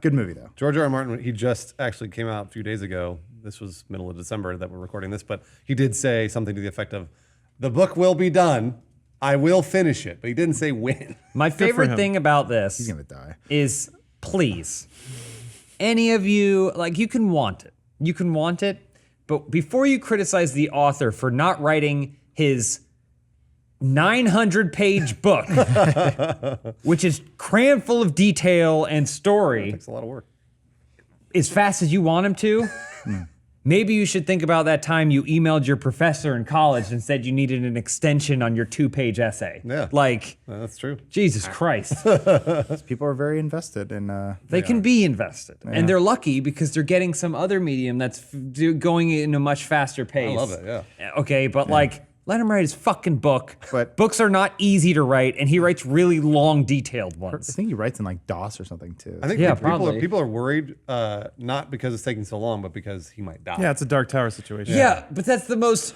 Good movie, though. George R. R. Martin, he just actually came out a few days ago. This was middle of December that we're recording this, but he did say something to the effect of, the book will be done. I will finish it. But he didn't say when. My favorite him. thing about this He's going to die. is please, any of you, you can want it. You can want it, but before you criticize the author for not writing his 900-page book, which is crammed full of detail and story, It's a lot of work. as fast as you want him to, maybe you should think about that time you emailed your professor in college and said you needed an extension on your 2-page essay. Yeah. That's true. Jesus Christ. People are very invested in. They can be invested. And they're lucky because they're getting some other medium that's going in a much faster pace. I love it, yeah. Okay, but let him write his fucking book. But- books are not easy to write, and he writes really long, detailed I ones. think he writes in like DOS or something too. I think Yeah, people, probably. people are worried, not because it's taking so long, but because he might die. Yeah, it's a Dark Tower situation. Yeah, but that's the most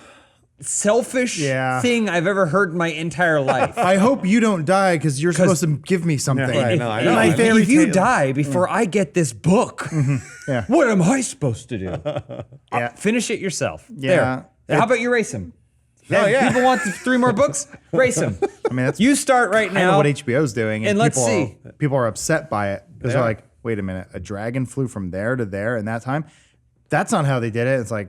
selfish Yeah. thing I've ever heard in my entire life. I hope you don't die because you're supposed to give me something. Right, no, I know. My If fairy you tale. die before I get this book, Yeah. what am I supposed to do? Yeah. Finish it yourself. Yeah. There. How about you race him? Oh, yeah. People want 3 more books? Race him. I mean, that's You start right kind of now. what HBO's doing, and let's people see. people are upset by it because They they're are. like, "Wait a minute, a dragon flew from there to there in that time." That's not how they did it. It's like,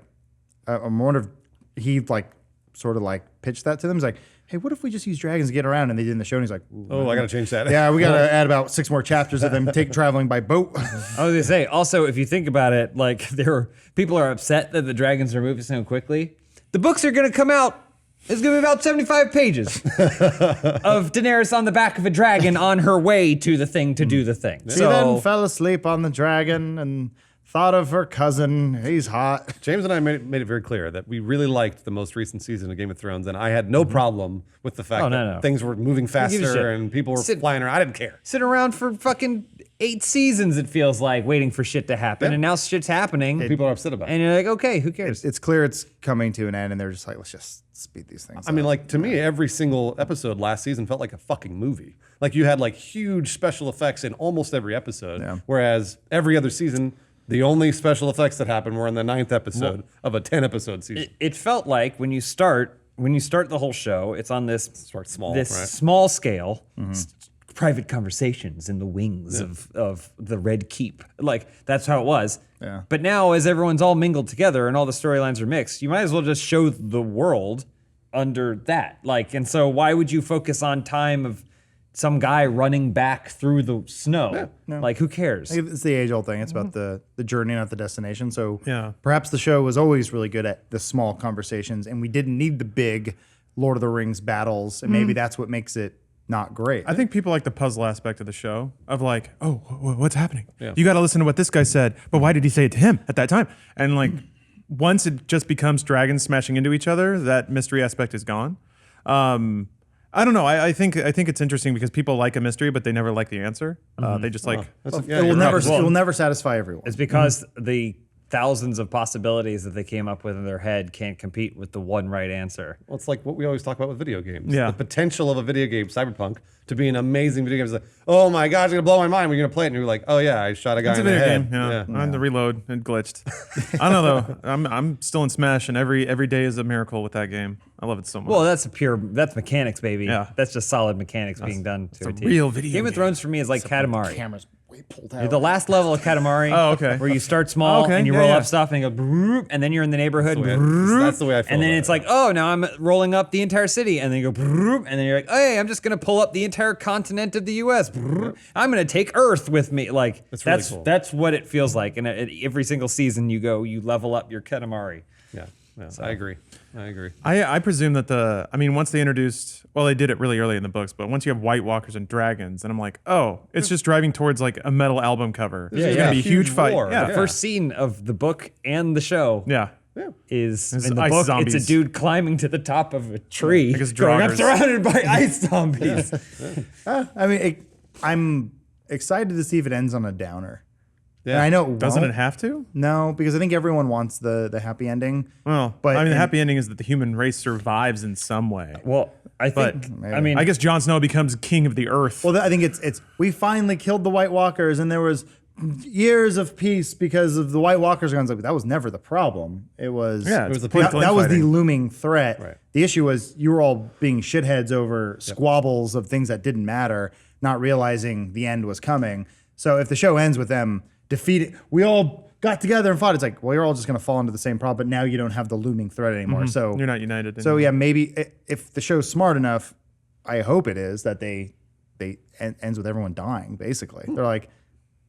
I'm wondering if he like sort of like pitched that to them. He's like, "Hey, what if we just use dragons to get around?" And they did in the show. And he's like, "Ooh, Oh, I got to change that. yeah, we got to add about 6 more chapters of them traveling by boat." I was gonna say, also, if you think about it, like people are upset that the dragons are moving so quickly. The books are gonna come out. It's gonna be about 75 pages of Daenerys on the back of a dragon on her way to the thing to do the thing. She then fell asleep on the dragon and thought of her cousin. He's hot. James and I made it very clear that we really liked the most recent season of Game of Thrones, and I had no problem with the fact Oh, no, that no. things were moving gives a shit? faster and people were Sit- flying around. I didn't care. sit around for fucking 8 seasons, it feels like, waiting for shit to happen. Yeah. And now shit's happening. People are upset about it. and you're like, okay, who cares? It's clear it's coming to an end, and they're just like, let's just speed these things I mean, up. like, to me, every single episode last season felt like a fucking movie. Like, you had like huge special effects in almost every episode, Yeah. whereas every other season, the only special effects that happened were in the 9th episode of a 10-episode season. It felt like when you start the whole show, it's on this Start small, this right? small scale, private conversations in the wings of the Red Keep. Like that's how it was. Yeah. But now, as everyone's all mingled together and all the storylines are mixed, you might as well just show the world under that. Like, and so why would you focus on time of some guy running back through the snow? Like, who cares? It's the age-old thing. It's about the journey, not the destination. So Yeah. perhaps the show was always really good at the small conversations, and we didn't need the big Lord of the Rings battles, and maybe that's what makes it not great. I think people like the puzzle aspect of the show of like, oh, what's happening? Yeah. You got to listen to what this guy said, but why did he say it to him at that time? And like, once it just becomes dragons smashing into each other, that mystery aspect is gone. I don't know. I think it's interesting because people like a mystery, but they never like the answer. They just like, it will never satisfy everyone. It's because the thousands of possibilities that they came up with in their head can't compete with the one right answer. Well, it's like what we always talk about with video games. Yeah. The potential of a video game, Cyberpunk, to be an amazing video game is like, oh my God, it's going to blow my mind. We're going to play it. And you're like, oh yeah, I shot a guy it's a in the video head. game. Yeah. I had to reload and glitched. I don't know though. I'm still in Smash, and every day is a miracle with that game. I love it so much. Well, that's mechanics, baby. Yeah. That's just solid mechanics being done to a a T. real video Game of game. Thrones for me is like Katamari. Camera's way pulled You're out. the last level of Katamari. Oh, okay. Where you start small Okay, and you yeah, roll yeah. up stuff and you go, broop, and then you're in the neighborhood. That's the way I feel And then about it's it. like, oh, now I'm rolling up the entire city. And then you go, broop, and then you're like, hey, I'm just going to pull up the entire continent of the U.S. Broop. I'm going to take Earth with me. Like, That's really cool. that's what it feels like. And every single season you you level up your Katamari. Yeah, I agree. I presume that once they introduced, well, they did it really early in the books, but once you have White Walkers and dragons, and I'm like, oh, it's just driving towards like a metal album cover. Yeah, It's yeah. gonna be a huge Huge fight. war. Yeah, The first scene of the book and the show yeah. is It's in the ice book. zombies. It's a dude climbing to the top of a tree. Like it's going, I'm joggers. surrounded by ice zombies. I mean, I'm excited to see if it ends on a downer. Yeah. And I know it Doesn't won't. it have to? No, because I think everyone wants the happy ending. Well, But I mean, the in- happy ending is that the human race survives in some way. Well, I think. I mean, I guess Jon Snow becomes king of the earth. Well, I think it's we finally killed the White Walkers, and there was years of peace because of the White Walkers. Guns like that was never the problem. It was Yeah, It was it's the political that was the infighting. looming threat. Right. The issue was you were all being shitheads over squabbles of things that didn't matter, not realizing the end was coming. So if the show ends with them defeated, we all got together and fought. It's like, well, you're all just going to fall into the same problem, but now you don't have the looming threat anymore. So You're not united. So anymore. yeah, maybe if the show's smart enough, I hope it is that they ends with everyone dying. Basically, they're like,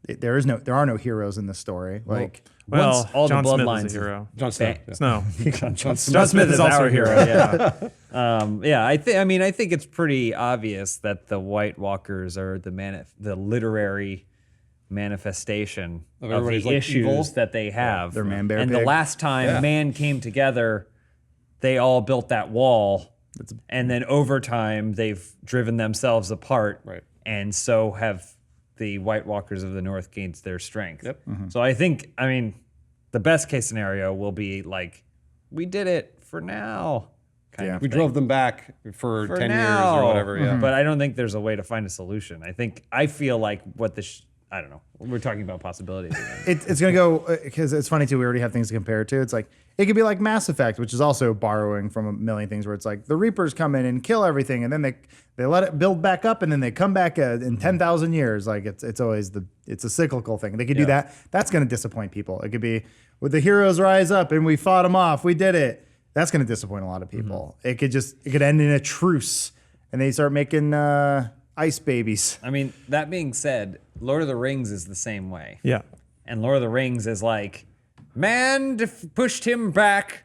there are no heroes in this story. Like, well, once all the Jon Smith bloodlines is a hero. John Snow. Bang. Yeah. No, John Smith is also our a hero. Yeah, I think it's pretty obvious that the White Walkers are the literary manifestation Of of everybody's, the like, issues evil. that they have. They're man, bear, and the pig. last time Yeah. man came together they all built that wall, and then over time they've driven themselves apart, Right. and so have the White Walkers of the North gained their strength. Yep. So I mean, the best case scenario will be like, we did it for now. Kind Yeah. of We thing. drove them back for 10 years now. or whatever. Yeah. But I don't think there's a way to find a solution. I feel like I don't know. We're talking about possibilities. Again. It's gonna go because it's funny too. We already have things to compare it to. It's like it could be like Mass Effect, which is also borrowing from a million things. Where it's like the Reapers come in and kill everything, and then they let it build back up, and then they come back in 10,000 years. Like it's always it's a cyclical thing. They could do that. That's gonna disappoint people. It could be with the heroes rise up and we fought them off. We did it. That's gonna disappoint a lot of people. It could end in a truce, and they start making ice babies. I mean, that being said, Lord of the Rings is the same way. Yeah. And Lord of the Rings is like, man pushed him back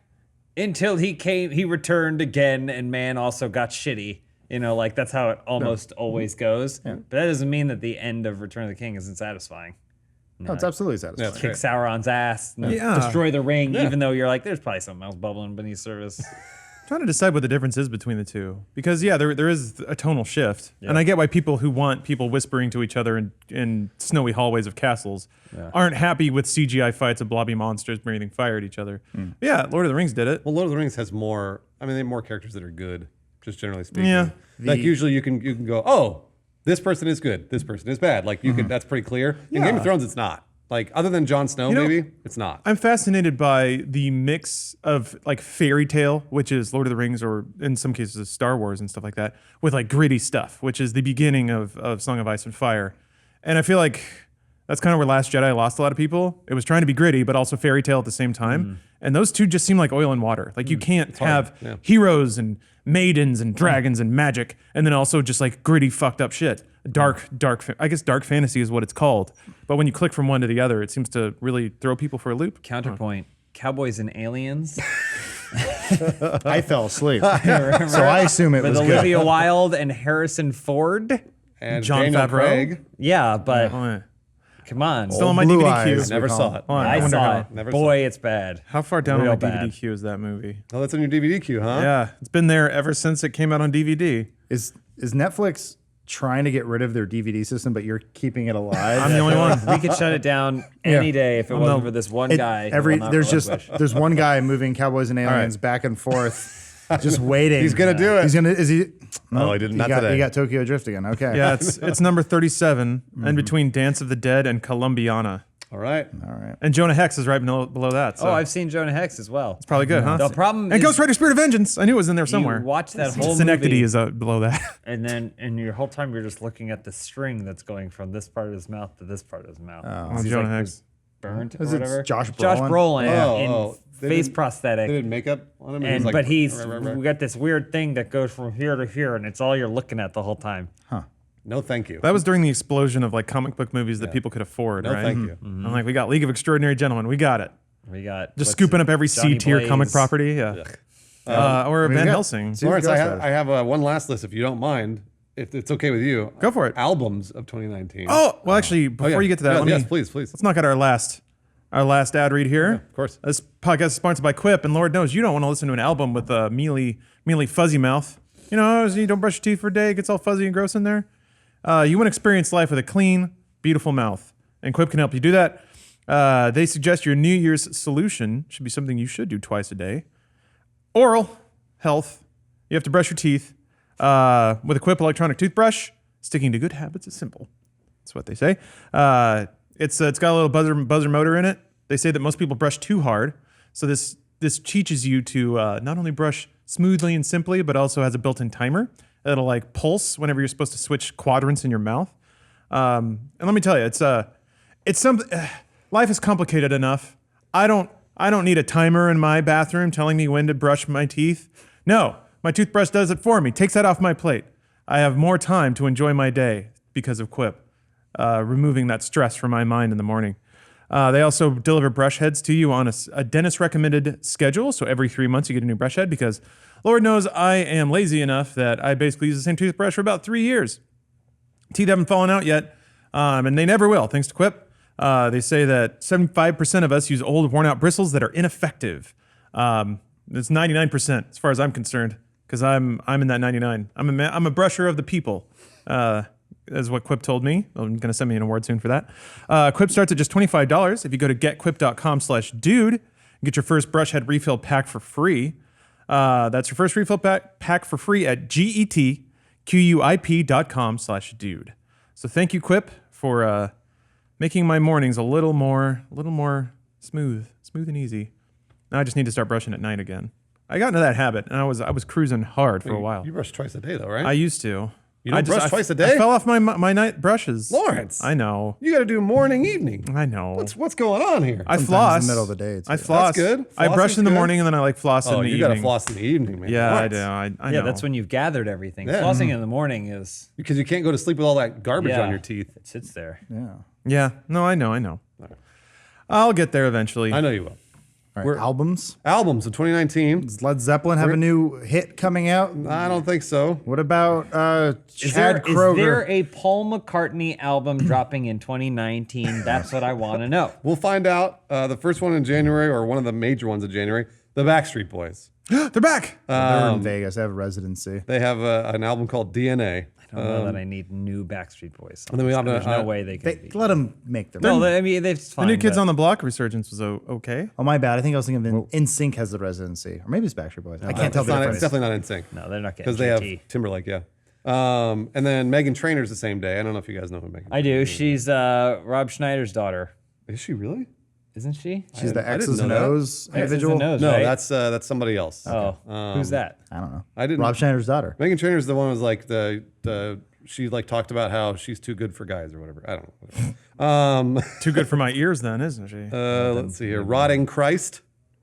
until he returned again, and man also got shitty. You know, like that's how it almost always goes. But that doesn't mean that the end of Return of the King isn't satisfying. No, it's absolutely satisfying. Kick Sauron's ass, and Yeah. destroy the ring, even though you're like, there's probably something else bubbling beneath the surface. Trying to decide what the difference is between the two, because there is a tonal shift, and I get why people who want people whispering to each other in snowy hallways of castles aren't happy with CGI fights of blobby monsters breathing fire at each other. Yeah, Lord of the Rings did it. Well, Lord of the Rings has more. I mean, they have more characters that are good, just generally speaking. Yeah. Like usually you can go, oh, this person is good, this person is bad. Like you can. That's pretty clear. In Game of Thrones, it's not. Like other than Jon Snow, know, maybe it's not. I'm fascinated by the mix of like fairy tale, which is Lord of the Rings, or in some cases Star Wars and stuff like that, with like gritty stuff, which is the beginning of Song of Ice and Fire. And I feel like that's kind of where Last Jedi lost a lot of people. It was trying to be gritty, but also fairy tale at the same time. And those two just seem like oil and water. Like you can't have heroes and maidens and dragons and magic, and then also just like gritty, fucked up shit. Dark, I guess dark fantasy is what it's called. But when you click from one to the other, it seems to really throw people for a loop. Counterpoint: Cowboys and Aliens. I fell asleep, so I assume it With was Olivia good. Wilde and Harrison Ford. And John Daniel Favreau? Craig, Yeah, but Oh, yeah. come on. Still on my Blue DVD eyes. queue. never call saw it. Hold on, I wonder saw how- it. Never Boy, saw it. it's bad. How far down Real on my DVD bad. queue is that movie? Oh, that's on your DVD queue, huh? Yeah, it's been there ever since it came out on DVD. Is Netflix trying to get rid of their DVD system, but you're keeping it alive? I'm the only one. We could shut it down any day if it wasn't for this one guy. who will not relinquish. There's one guy moving Cowboys and Aliens back and forth, just waiting. He's gonna do it. He's gonna. Is he? No, he didn't. Not got, today. He got Tokyo Drift again. Okay. Yeah, it's number 37, and between Dance of the Dead and Columbiana. All right. All right. And Jonah Hex is right below that. So Oh, I've seen Jonah Hex as well. it's probably good, huh? The problem and is Ghost Rider Spirit of Vengeance. I knew it was in there somewhere. you watch that whole Synecdoche movie, is below that. and your whole time you're just looking at the string that's going from this part of his mouth to this part of his mouth. Oh, He's Jonah like Hex. burnt or Is it whatever. Josh Josh Brolin? Brolin Oh, in they face did- prosthetic. They did makeup on him. And like, but he's right. we got this weird thing that goes from here to here, and it's all you're looking at the whole time. No, thank you. That was during the explosion of like comic book movies that people could afford, No, right? thank you. I'm like, we got League of Extraordinary Gentlemen. We got it. We got Just what's scooping it, up every Johnny C-tier comic Blaze. property. Yeah. Or we Van got- Helsing. See- Lawrence, Ghost I Rider. have one last list, if you don't mind, if it's okay with you. Go for it. Albums of 2019. Oh, well, actually, before you get to that, yes, let me, please. let's knock out our last ad read here. of course. This podcast is sponsored by Quip, and Lord knows you don't want to listen to an album with a mealy fuzzy mouth. You know, you don't brush your teeth for a day, it gets all fuzzy and gross in there. You want to experience life with a clean, beautiful mouth, and Quip can help you do that. They suggest your New Year's solution should be something you should do twice a day. Oral health. You have to brush your teeth with a Quip electronic toothbrush. Sticking to good habits is simple. That's what they say. It's got a little buzzer motor in it. They say that most people brush too hard, so this teaches you to not only brush smoothly and simply, but also has a built-in timer that'll like pulse whenever you're supposed to switch quadrants in your mouth. And let me tell you, it's something. Life is complicated enough. I don't need a timer in my bathroom telling me when to brush my teeth. No, my toothbrush does it for me. Takes that off my plate. I have more time to enjoy my day because of Quip, removing that stress from my mind in the morning. They also deliver brush heads to you on a dentist-recommended schedule. So every 3 months you get a new brush head because Lord knows I am lazy enough that I basically use the same toothbrush for about 3 years. Teeth haven't fallen out yet, and they never will, thanks to Quip. They say that 75% of us use old, worn-out bristles that are ineffective. It's 99% as far as I'm concerned, because I'm in that 99. I'm a brusher of the people. Is what Quip told me. I'm going to send me an award soon for that. Quip starts at just $25. If you go to getquip.com/dude, get your first brush head refill pack for free. That's your first refill pack for free at getquip.com/dude. So thank you, Quip, for making my mornings a little more smooth and easy. Now I just need to start brushing at night again. I got into that habit, and I was cruising hard for a while. You brush twice a day, though, right? I used to. You don't brush twice a day? I fell off my night brushes. Lawrence. I know. You got to do morning, evening. I know. What's going on here? I Sometimes floss in the middle of the day, I too. floss. That's good. I brush Flossing's in the good. morning and then I floss in the you evening. got to floss in the evening, man. Yeah, I What? do. I know. Yeah, that's when you've gathered everything. Yeah. Flossing in the morning is Because you can't go to sleep with all that garbage on your teeth. It sits there. Yeah. Yeah. No, I know. I'll get there eventually. I know you will. All right, albums. Albums of 2019. Does Led Zeppelin have a new hit coming out? I don't think so. What about Is Chad Kroger? there a Paul McCartney album dropping in 2019? That's what I want to know. We'll find out. The first one in January, or one of the major ones in January, the Backstreet Boys. They're back. They're in Vegas. They have a residency. They have an album called DNA. I don't know that I need new Backstreet Boys. And then we have There's no way they can be. Let them make them. No, I mean, they're The fine. New Kids but- on the Block resurgence was okay. Oh, my bad. I think I was thinking of NSYNC has the residency. Or maybe it's Backstreet Boys. I can't tell It's, the not, difference. it's definitely not in sync. No, they're not getting Because they have GT. Timberlake, yeah. And then Meghan Trainor's the same day. I don't know if you guys know who Meghan I do. She's Rob Schneider's daughter, Is she really? isn't she? She's the I didn't X's and know that. O's X's and individual. O's, No, right? that's somebody else. Oh, who's that? I don't know. I didn't. Rob Schneider's daughter. Meghan Trainor's the one who was like she like talked about how she's too good for guys or whatever. I don't know. Too good for my ears, then, isn't she? Let's see here. Rotting Christ.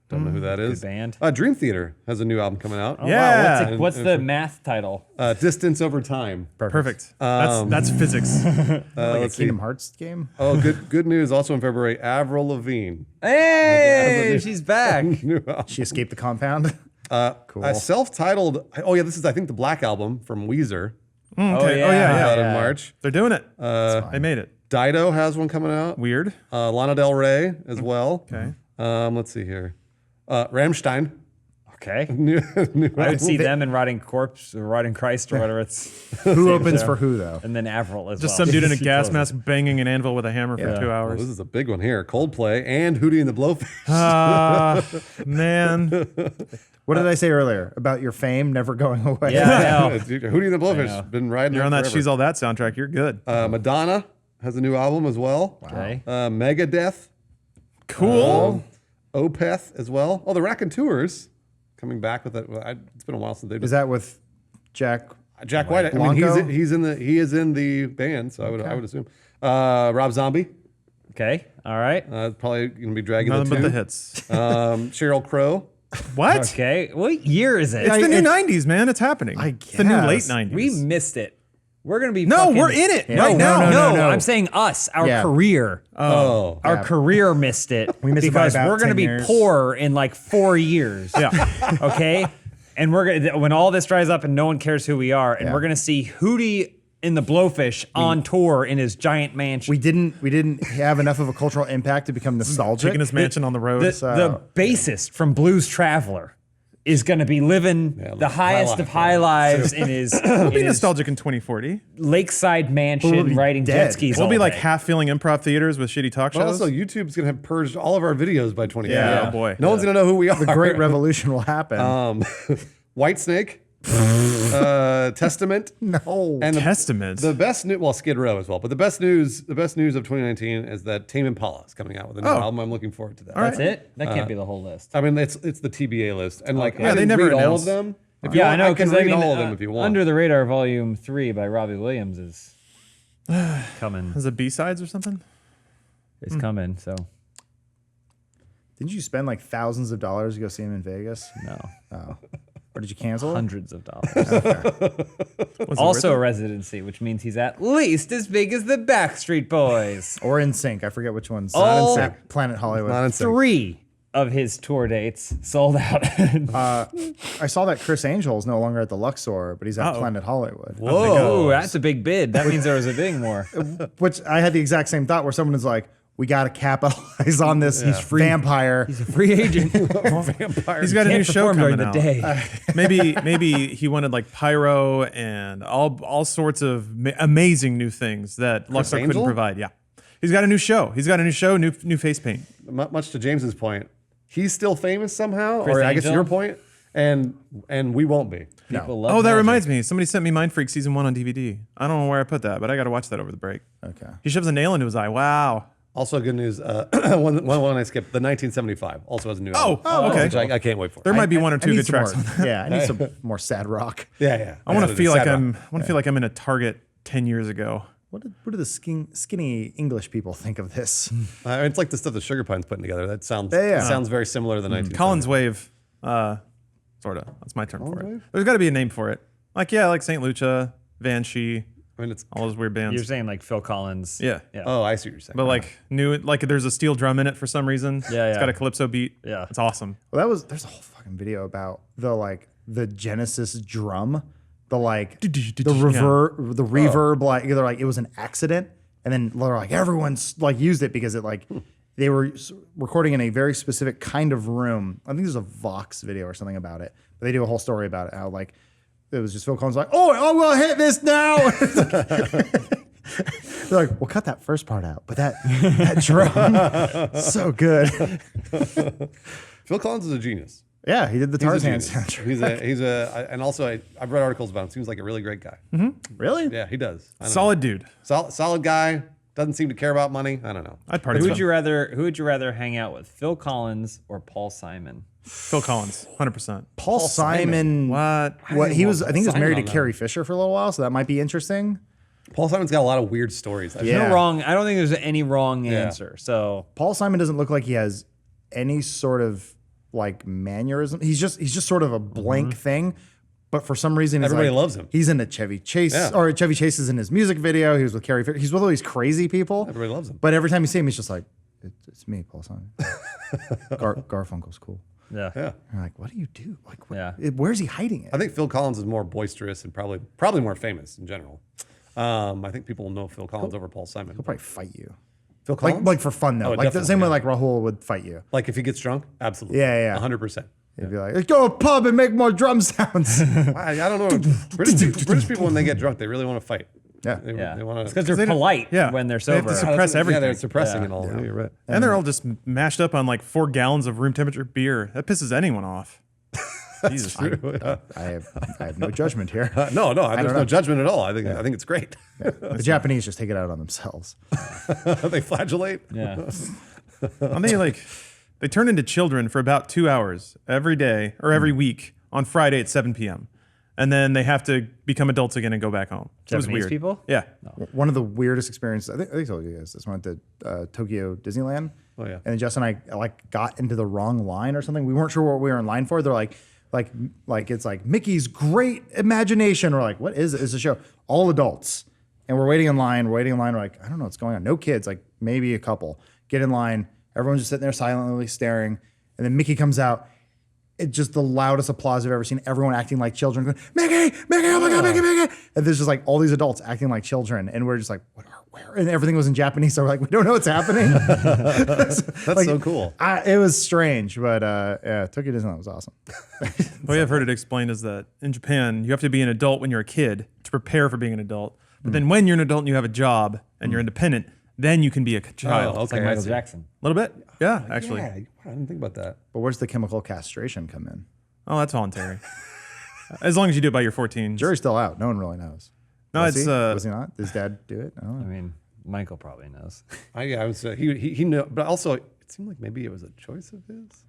Don't know who that is. Good band. Dream Theater has a new album coming out. Yeah. Wow, what's the math title? Distance Over Time. Perfect. That's physics. Like a Let's see. Kingdom Hearts game. Oh, good news. Also in February, Avril Lavigne. Hey, she's back. New album. She escaped the compound. Cool. A self-titled. Oh yeah, this is I think the Black Album from Weezer. Okay. yeah. Oh, yeah. Out in March. They're doing it. They made it. Dido has one coming out. Weird. Lana Del Rey as well. Okay. Let's see here. Rammstein. Okay. New I would see them in Rotting Corpse or Rotting Christ or whatever it's. Who opens for who, though? And then Avril as Just well. some dude in a gas mask banging an anvil with a hammer for 2 Oh, hours. this is a big one here. Coldplay and Hootie and the Blowfish. Man. What did I say earlier about your fame never going away? Yeah, I know. Hootie and the Blowfish been riding. You're on that forever. She's All That soundtrack. You're good. Madonna has a new album as well. Okay. Megadeth. Cool. Opeth as well. Oh, the Raconteurs coming back with it. Well, it's been a while since they've Is that with Jack? Jack White. I mean, Blanco? he is in the band, so I would assume. Rob Zombie. Okay. All right. Probably going to be dragging Nothing the but the tune. hits. Sheryl Crow. What? Okay. What year is it? It's the new 90s, man. It's happening. It's the new late guess. 90s. We missed it. We're gonna be. No, fucking- we're in it Yeah. right now. No. I'm saying us, our Yeah. career. Oh. Our career missed it. We missed it by because about we're gonna 10 be years. poor in like 4 years. Yeah. Okay. And we're gonna when all this dries up and no one cares who we are, and Yeah. we're gonna see Hootie in the Blowfish on tour in his giant mansion. We didn't have enough of a cultural impact to become nostalgic. Taking his mansion on the road. the bassist from Blues Traveler is going to be living the highest of high lives in his, in Be his nostalgic in 2040. lakeside We'll mansion be riding dead. jet skis. We'll all be like day. half filling improv theaters with shitty talk But shows. also, YouTube's going to have purged all of our videos by 2020. Yeah, oh boy. No one's going to know who we are. the great revolution will happen. Whitesnake. Testament. No. And Testament. the best news, well, Skid Row as well, but the best news of 2019 is that Tame Impala is coming out with a new album. I'm looking forward to that. That's it? That can't be the whole list. I mean, it's the TBA list, and like Yeah, I they didn't never read all of announce. them. If you Yeah, want, I know, can because read I mean, all of them if you want. Under the Radar Volume 3 by Robbie Williams is coming. Is it B-sides or something? It's coming, so Didn't you spend like thousands of dollars to go see him in Vegas? no. Or did you cancel it? Hundreds of dollars. Was it Also worth a residency, which means he's at least as big as the Backstreet Boys. Or in sync? I forget which one's. All Not in sync. Planet Hollywood. Not in sync. 3 of his tour dates sold out. I saw that Chris Angel is no longer at the Luxor, but he's at Planet Hollywood. Whoa, that's a big bid. That means there was a bidding war. Which I had the exact same thought where someone is like, we got to capitalize on this vampire. He's a free agent. Vampire. He's got a new show coming during the out. day. Maybe he wanted like pyro and all sorts of amazing new things that Luxor couldn't Angel? provide. Yeah, he's got a new show. New face paint. Much to James's point, he's still famous somehow, Chris or I guess Angel? your point, and we won't be. People love Oh, that magic. reminds me. Somebody sent me Mind Freak season 1 on DVD. I don't know where I put that, but I got to watch that over the break. Okay. He shoves a nail into his eye. Wow. Also, good news. One I skipped. The 1975 also has a new album. Okay. Which I can't wait for. There might be one or two I need good some tracks. more- yeah, I need some more sad rock. yeah. I want to feel like Sad rock. I want to feel like I'm in a Target 10 years ago. What do the skinny English people think of this? It's like the stuff that Sugar Pine's putting together. That sounds Yeah. sounds very similar to the 19. Collins Wave, sort of. That's my term for it. Wave? There's got to be a name for it. Like St. Lucia, Banshee, I mean, it's. all those weird bands. You're saying like Phil Collins. Yeah. Oh, I see what you're saying. But like there's a steel drum in it for some reason. Yeah, It's yeah. got a calypso beat. Yeah. It's awesome. Well, there's a whole fucking video about the Genesis drum, the reverb, like they're like it was an accident, and then they're like everyone's like used it because it like they were recording in a very specific kind of room. I think there's a Vox video or something about it, but they do a whole story about it. How like it was just Phil Collins like, oh, I'm gonna hit this now. They're like, we'll cut that first part out, but that drum, so good. Phil Collins is a genius. Yeah, he did the He's a Tarzan genius. soundtrack. And also I've read articles about him. Seems like a really great guy. Really? Yeah, he does. I don't Solid dude. know. Solid guy. Doesn't seem to care about money. I don't know. I'd party Who with would him. you rather hang out with? Phil Collins or Paul Simon? Phil Collins, 100%. Paul Simon. What? What he was? I think he was Simon married to on that. Carrie Fisher for a little while, so that might be interesting. Paul Simon's got a lot of weird stories. Yeah. No wrong. I don't think there's any wrong answer. So Paul Simon doesn't look like he has any sort of like mannerism. He's just sort of a blank thing. But for some reason, Everybody loves him. He's into Chevy Chase, Yeah. or Chevy Chase is in his music video. He was with Carrie Fisher. He's with all these crazy people. Everybody loves him. But every time you see him, he's just like, it's me, Paul Simon. Garfunkel's cool. yeah. Yeah. You're like, what do you do? Like, Yeah. where's he hiding it? I think Phil Collins is more boisterous and probably more famous in general. I think people will know Phil Collins over Paul Simon. He'll probably fight you. Phil Collins? Like for fun though. Oh, Like the definitely, same way yeah. like Rahul would fight you. Like if he gets drunk? Absolutely. Yeah, yeah. 100%. He'd be like, let's go to a pub and make more drum sounds. I don't know. British people, when they get drunk, they really want to fight. Yeah. They Yeah. want It's to. because they're polite yeah. when they're They have sober. to suppress everything. Yeah, they're suppressing Yeah. and all. Yeah. You're right. And they're all just mashed up on like 4 gallons of room temperature beer. That pisses anyone off. Jesus. I have no judgment here. No, there's know. no judgment at all. I think it's great. The Japanese just take it out on themselves. They flagellate. Yeah. And they turn into children for about 2 hours every day or every week on Friday at 7 p.m. And then they have to become adults again and go back home. So it was Japanese weird. people? Yeah. One of the weirdest experiences, I think I told you guys this, went to Tokyo Disneyland. Oh, yeah. And then Justin and I like got into the wrong line or something. We weren't sure what we were in line for. They're like it's like Mickey's Great Imagination. We're like, what is it? It's a show. All adults. And we're waiting in line. We're like, I don't know what's going on. No kids, like maybe a couple. Get in line. Everyone's just sitting there silently staring. And then Mickey comes out. It's just the loudest applause I've ever seen. Everyone acting like children, going, Mickey, oh my God, Mickey. And there's just like all these adults acting like children. And we're just like, where? And everything was in Japanese. So we're like, we don't know what's happening. That's so cool. It was strange, but yeah, Tokyo Disneyland was awesome. The way I've heard it explained is that in Japan, you have to be an adult when you're a kid to prepare for being an adult. But then when you're an adult and you have a job and you're independent, then you can be a child. Oh, It's like okay, I Michael see. Jackson. A little bit? Yeah, actually. Yeah, I didn't think about that. But where's the chemical castration come in? Oh, that's voluntary. As long as you do it by your 14. Jury's still out. No one really knows. No, Was it's he? Was he not? Did his dad do it? I don't I know. mean, Michael probably knows. I was he knew, but also it seemed like maybe it was a choice of his.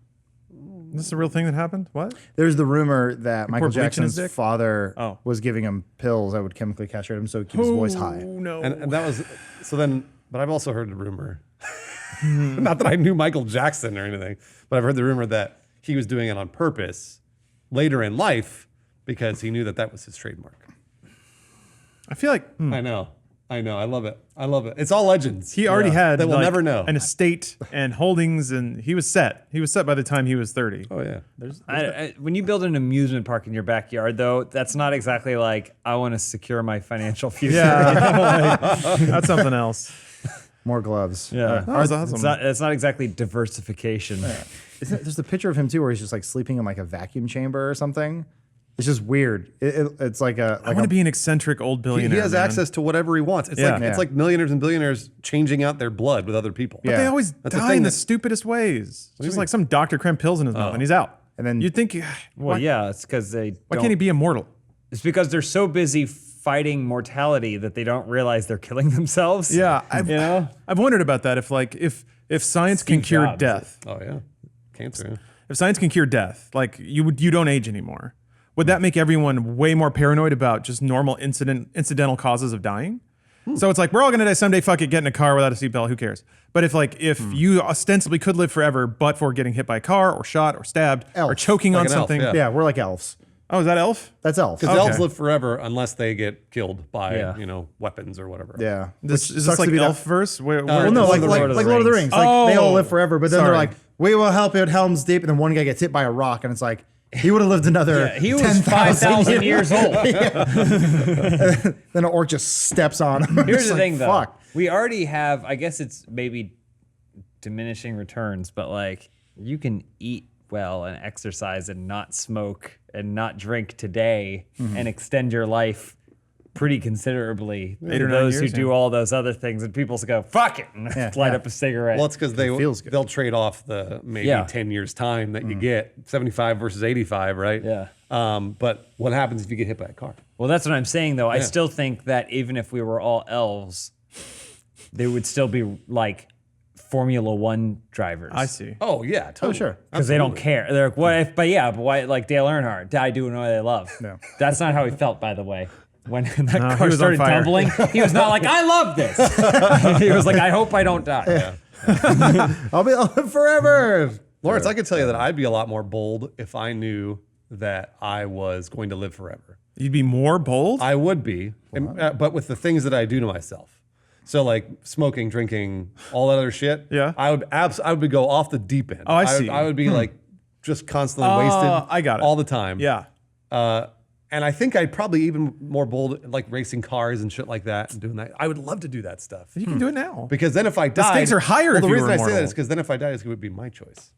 This is a real thing that happened? What? There's the rumor that Michael poured bleach in his Jackson's dick? father Oh. was giving him pills that would chemically castrate him so he'd keep his voice high. Oh, no. And that was so then. But I've also heard the rumor. Not that I knew Michael Jackson or anything, but I've heard the rumor that he was doing it on purpose later in life because he knew that was his trademark. I feel like I know. I love it. It's all legends. he already had that we'll like, never know. an estate and holdings, and he was set. He was set by the time he was 30. Oh yeah. When you build an amusement park in your backyard, though, that's not exactly like I want to secure my financial future. Yeah. That's something else. More gloves. Yeah. That was awesome. It's not exactly diversification. There's a picture of him too where he's just like sleeping in like a vacuum chamber or something. It's just weird. It's like a. I want to be an eccentric old billionaire. He has man. access to whatever he wants. It's Yeah. like Yeah. it's like millionaires and billionaires changing out their blood with other people. But they Yeah. always That's the die thing in the that- stupidest ways. do you Just mean? like some doctor crammed pills in his mouth and he's out. And then- you'd think, Well, yeah, it's because why can't he be immortal? It's because they're so busy fighting mortality that they don't realize they're killing themselves. Yeah, I've wondered about that. If science can Steve cure Jobs. death, Oh yeah, cancer. Yeah. if science can cure death, like you don't age anymore. Would that make everyone way more paranoid about just normal incidental causes of dying? So it's like we're all gonna die someday. Fuck it, get in a car without a seatbelt. Who cares? But if you ostensibly could live forever, but for getting hit by a car or shot or stabbed or Elf. choking Like on an elf, something. yeah. Yeah, we're like elves. Oh, is that elf? That's elves. Because Okay. elves live forever unless they get killed by Yeah. weapons or whatever. Yeah. Is Which this sucks like to be that- elf verse? Well, Well, no, like Lord of the Rings. Like they all live forever, but then sorry. they're like, we will help you at Helm's Deep, and then one guy gets hit by a rock, and it's like he would have lived another. He was 10,000 5,000 years old. Then an orc just steps on him. Here's It's the like, thing, though. Fuck. We already have, I guess it's maybe diminishing returns, but like you can eat well and exercise and not smoke and not drink today and extend your life pretty considerably. 8 or 9 those years, who do yeah. all those other things, and people go, fuck it, and light up a cigarette. Well, it's because feels good. they'll trade off the maybe Yeah. 10 years time that you get, 75 versus 85, right? Yeah. But what happens if you get hit by a car? Well, that's what I'm saying, though. I still think that even if we were all elves, there would still be like Formula One drivers. I see. Oh yeah, totally. sure. Because they don't care. They're like, what if, but why, like Dale Earnhardt, die doing what they love. No. That's not how he felt, by the way. When that he car was on started fire. tumbling, he was not like, I love this. He was like, I hope I don't die. I'll live forever. Lawrence, I could tell you that I'd be a lot more bold if I knew that I was going to live forever. You'd be more bold? I would be, but with the things that I do to myself. So like smoking, drinking, all that other shit. Yeah. I would go off the deep end. Oh, I see. I would be like just constantly wasted. I got it. All the time. Yeah. And I think I'd probably even more bold, like racing cars and shit like that, and doing that. I would love to do that stuff. You can do it now. Because then if I died, stakes are higher Well, if the you reason were I say that immortal. is because then if I died, it would be my choice.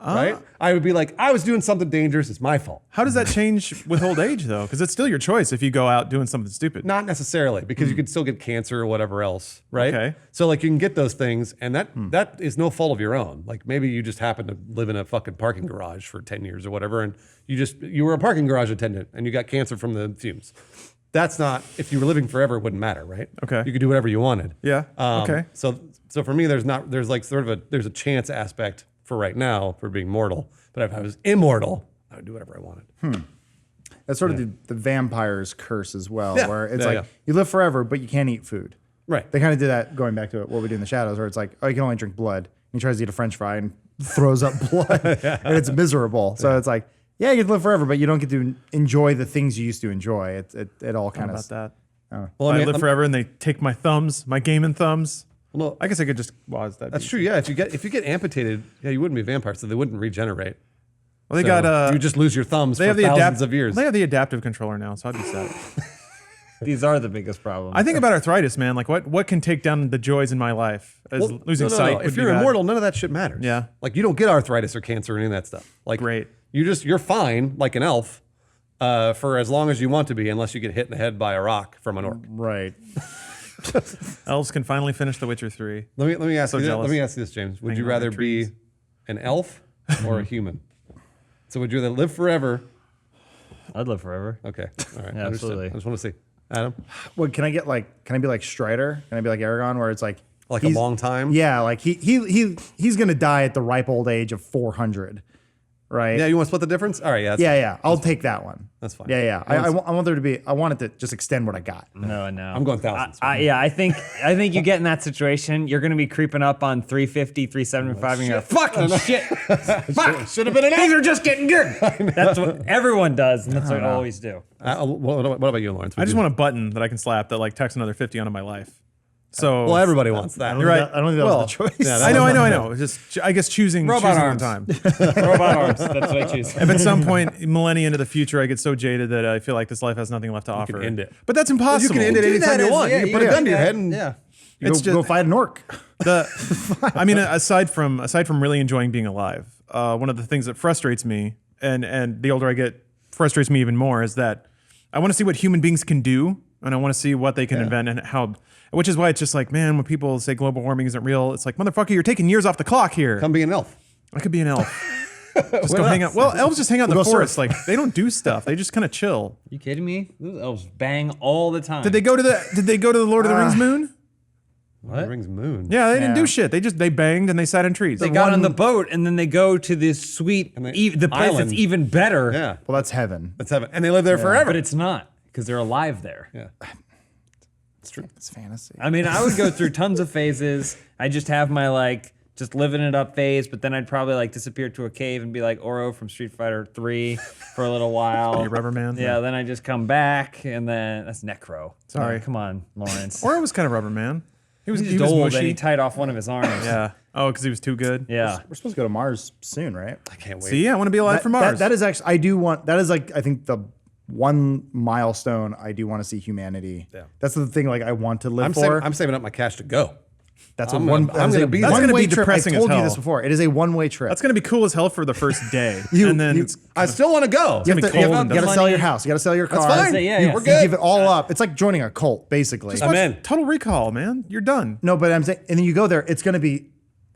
Right? I would be like, I was doing something dangerous. It's my fault. How does that change with old age, though? Because it's still your choice if you go out doing something stupid. Not necessarily, because you could still get cancer or whatever else, right? Okay. So like you can get those things, and that is no fault of your own. Like maybe you just happen to live in a fucking parking garage for 10 years or whatever, and you were a parking garage attendant and you got cancer from the fumes. That's not, if you were living forever, it wouldn't matter, right? Okay. You could do whatever you wanted. Yeah. Okay. So for me, there's like sort of there's a chance aspect for right now for being mortal. But if I was immortal, I would do whatever I wanted. That's sort of the vampire's curse as well, Yeah. where it's Yeah, like yeah. you live forever, but you can't eat food. Right. They kind of did that going back to what we do in the shadows, where it's like, oh, you can only drink blood. And he tries to eat a French fry and throws up blood, and it's miserable. So it's like, yeah, you can live forever, but you don't get to enjoy the things you used to enjoy. It all kind How of about that? Well, I I mean, live forever and they take my thumbs, my gaming thumbs. no, I guess I could just was that. that's true. Yeah, if you get amputated, yeah, you wouldn't be a vampire, so they wouldn't regenerate. Well, they So got you just lose your thumbs they for have the thousands of years. They have the adaptive controller now, so I'd be sad. These are the biggest problems. I think about arthritis, man. Like what can take down the joys in my life? As Well, losing no. sight. would If be you're bad. immortal, none of that shit matters. Yeah. Like you don't get arthritis or cancer or any of that stuff. Like Great. you're fine like an elf for as long as you want to be, unless you get hit in the head by a rock from an orc. right. Elves can finally finish The Witcher 3. Let me ask So you. jealous. Let me ask you this, James. Would Hanging you on the rather be trees. an elf or a human? So would you rather live forever? I'd live forever. Okay. All right. Yeah, Understood. absolutely. I just want to see. Adam, What can I get? Can I be like Strider? Can I be like Aragon, where it's like like a he's- long time. Yeah, like he's gonna die at the ripe old age of 400, right? Yeah. You want to split the difference? All right. Yeah. yeah. I'll take that one. That's fine. Yeah. I want there to be. I want it to just extend what I got. No. I'm going thousands. Yeah, I think you get in that situation, you're going to be creeping up on 350, 375, and you're like, fucking shit. Fuck. Should have been an elf. Things are just getting good. That's what everyone does, and that's what I always do. What about you, Lawrence? I just want a button that I can slap that like takes another 50 onto my life. So Well, everybody wants that. You're right. I don't think that was the choice. yeah, I know. It's just I guess choosing Robot choosing arms. one time. Robot arms. That's what I choose. If at some point, millennia into the future, I get so jaded that I feel like this life has nothing left to offer. end it. But that's impossible. You can end it Do that anytime you as- want. yeah, you can put a yeah, gun to your yeah, head and yeah. It's Go fight an orc. I mean, aside from really enjoying being alive, one of the things that frustrates me, and the older I get, frustrates me even more, is that I want to see what human beings can do, and I want to see what they can invent and how. Which is why it's just like, man, when people say global warming isn't real, it's like, motherfucker, you're taking years off the clock here. Come be an elf. I could be an elf. Just go hang out. Well, elves just hang out in the forest. Like they don't do stuff. They just kind of chill. You kidding me? Those elves bang all the time. Did they go to the Lord of the Rings moon? What? Rings moon. Yeah, they didn't do shit. They banged and they sat in trees. They got on the boat and then they go to this sweet, the place island. that's even better. Yeah. Well, that's heaven. That's heaven. And they live there forever. But it's not because they're alive there. Yeah. It's true. It's fantasy. I mean, I would go through tons of phases. I just have my just living it up phase, but then I'd probably disappear to a cave and be like Oro from Street Fighter 3 for a little while. You Rubber Man? Yeah, then I just come back and then that's Necro. Sorry. Come on, Lawrence. Ore was kind of Rubber Man. He was He's old and he tied off one of his arms. Yeah. Oh, because he was too good. Yeah. We're supposed to go to Mars soon, right? I can't wait. See, I want to be alive for Mars. That is actually, I do want, that is I think the one milestone I do want to see humanity. Yeah. That's the thing I want to live for. I'm saving up my cash to go. That's I'm a one. gonna- I'm that's gonna a be there. That's gonna one-way be trip. depressing I as told you hell. this before. It is a one-way trip. That's going to be cool as hell for the first day. and then I still want to go. You have to, cold and you got to sell money. your house. You got to sell your car. That's fine. Yeah, You, yeah. We're you good. give it all up. It's like joining a cult, basically. I'm in. Total Recall, man. You're done. No, but I'm saying, and then you go there. It's going to be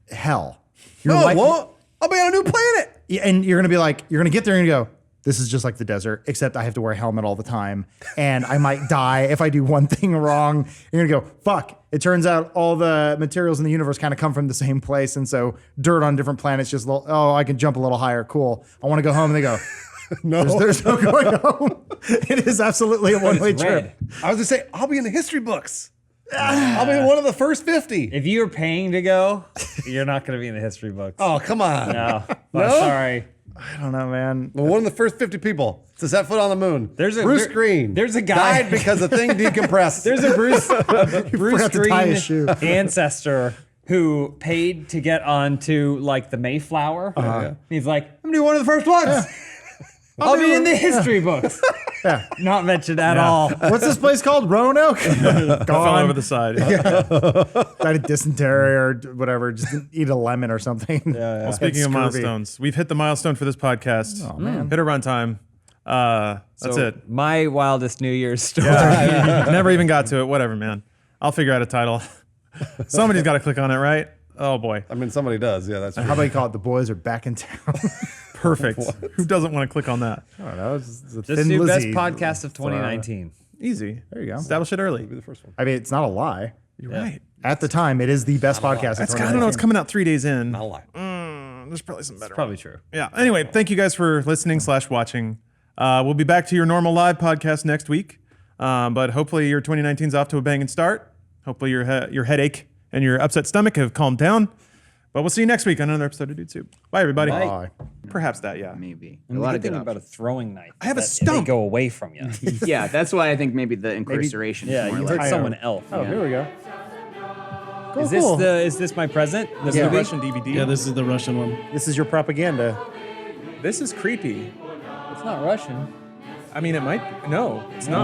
hell. Your No, life- well, I'll be on a new planet. Yeah, and you're gonna be like, you're gonna get there and you go, this is just like the desert, except I have to wear a helmet all the time, and I might die if I do one thing wrong. You're gonna go, fuck. It turns out all the materials in the universe kind of come from the same place, and so dirt on different planets just, I can jump a little higher. Cool. I want to go home, and they go, No. there's no going home. It is absolutely a one-way It's trip. red. I was gonna say I'll be in the history books. I'll be one of the first 50. If you're paying to go, you're not going to be in the history books. Oh, come on. No. No? Sorry. I don't know, man. Well, one of the first 50 people to set foot on the moon. There's a- Bruce there- Green. there's a guy- died because the thing decompressed. There's a Bruce forgot to tie his shoe. Green ancestor who paid to get onto the Mayflower. He's like, I'm gonna be one of the first ones. I'll be in the history books. Yeah. Not mentioned at all. What's this place called? Roanoke? Fell Gone. over the side. Died of dysentery or whatever. Just didn't eat a lemon or something. Well, speaking of milestones, we've hit the milestone for this podcast. Oh, man. Hit a runtime. That's So, it. My wildest New Year's story. Never even got to it. Whatever, man. I'll figure out a title. Somebody's got to click on it, right? Oh, boy. I mean, somebody does. Yeah, that's true. How about you call it The Boys Are Back in Town? Perfect. Who doesn't want to click on that? I don't know. It's a Just Thin do best Lizzy. podcast of 2019. Easy. There you go. Establish it early. Be the first one. I mean, it's not a lie. You're right. At the time, it is the best podcast. That's, I don't know. It's coming out 3 days in. Not a lie. There's probably some better. Probably true. Yeah. Anyway, thank you guys for listening / watching. We'll be back to your normal live podcast next week. But hopefully your 2019's off to a banging start. Hopefully your headache and your upset stomach have calmed down. But we'll see you next week on another episode of Dude Soup. Bye, everybody. Bye. Perhaps that, yeah. Maybe. And a the lot good of good thing about a options. throwing knife. I have a is that stump. They go away from you. Yeah, that's why I think maybe the incarceration. Yeah, is more you like hurt someone else. Oh, here we go. Is this my present? This Yeah. movie? Russian DVD. Yeah, this is the Russian one. This is your propaganda. This is creepy. It's not Russian. I mean, it might. No, it's not.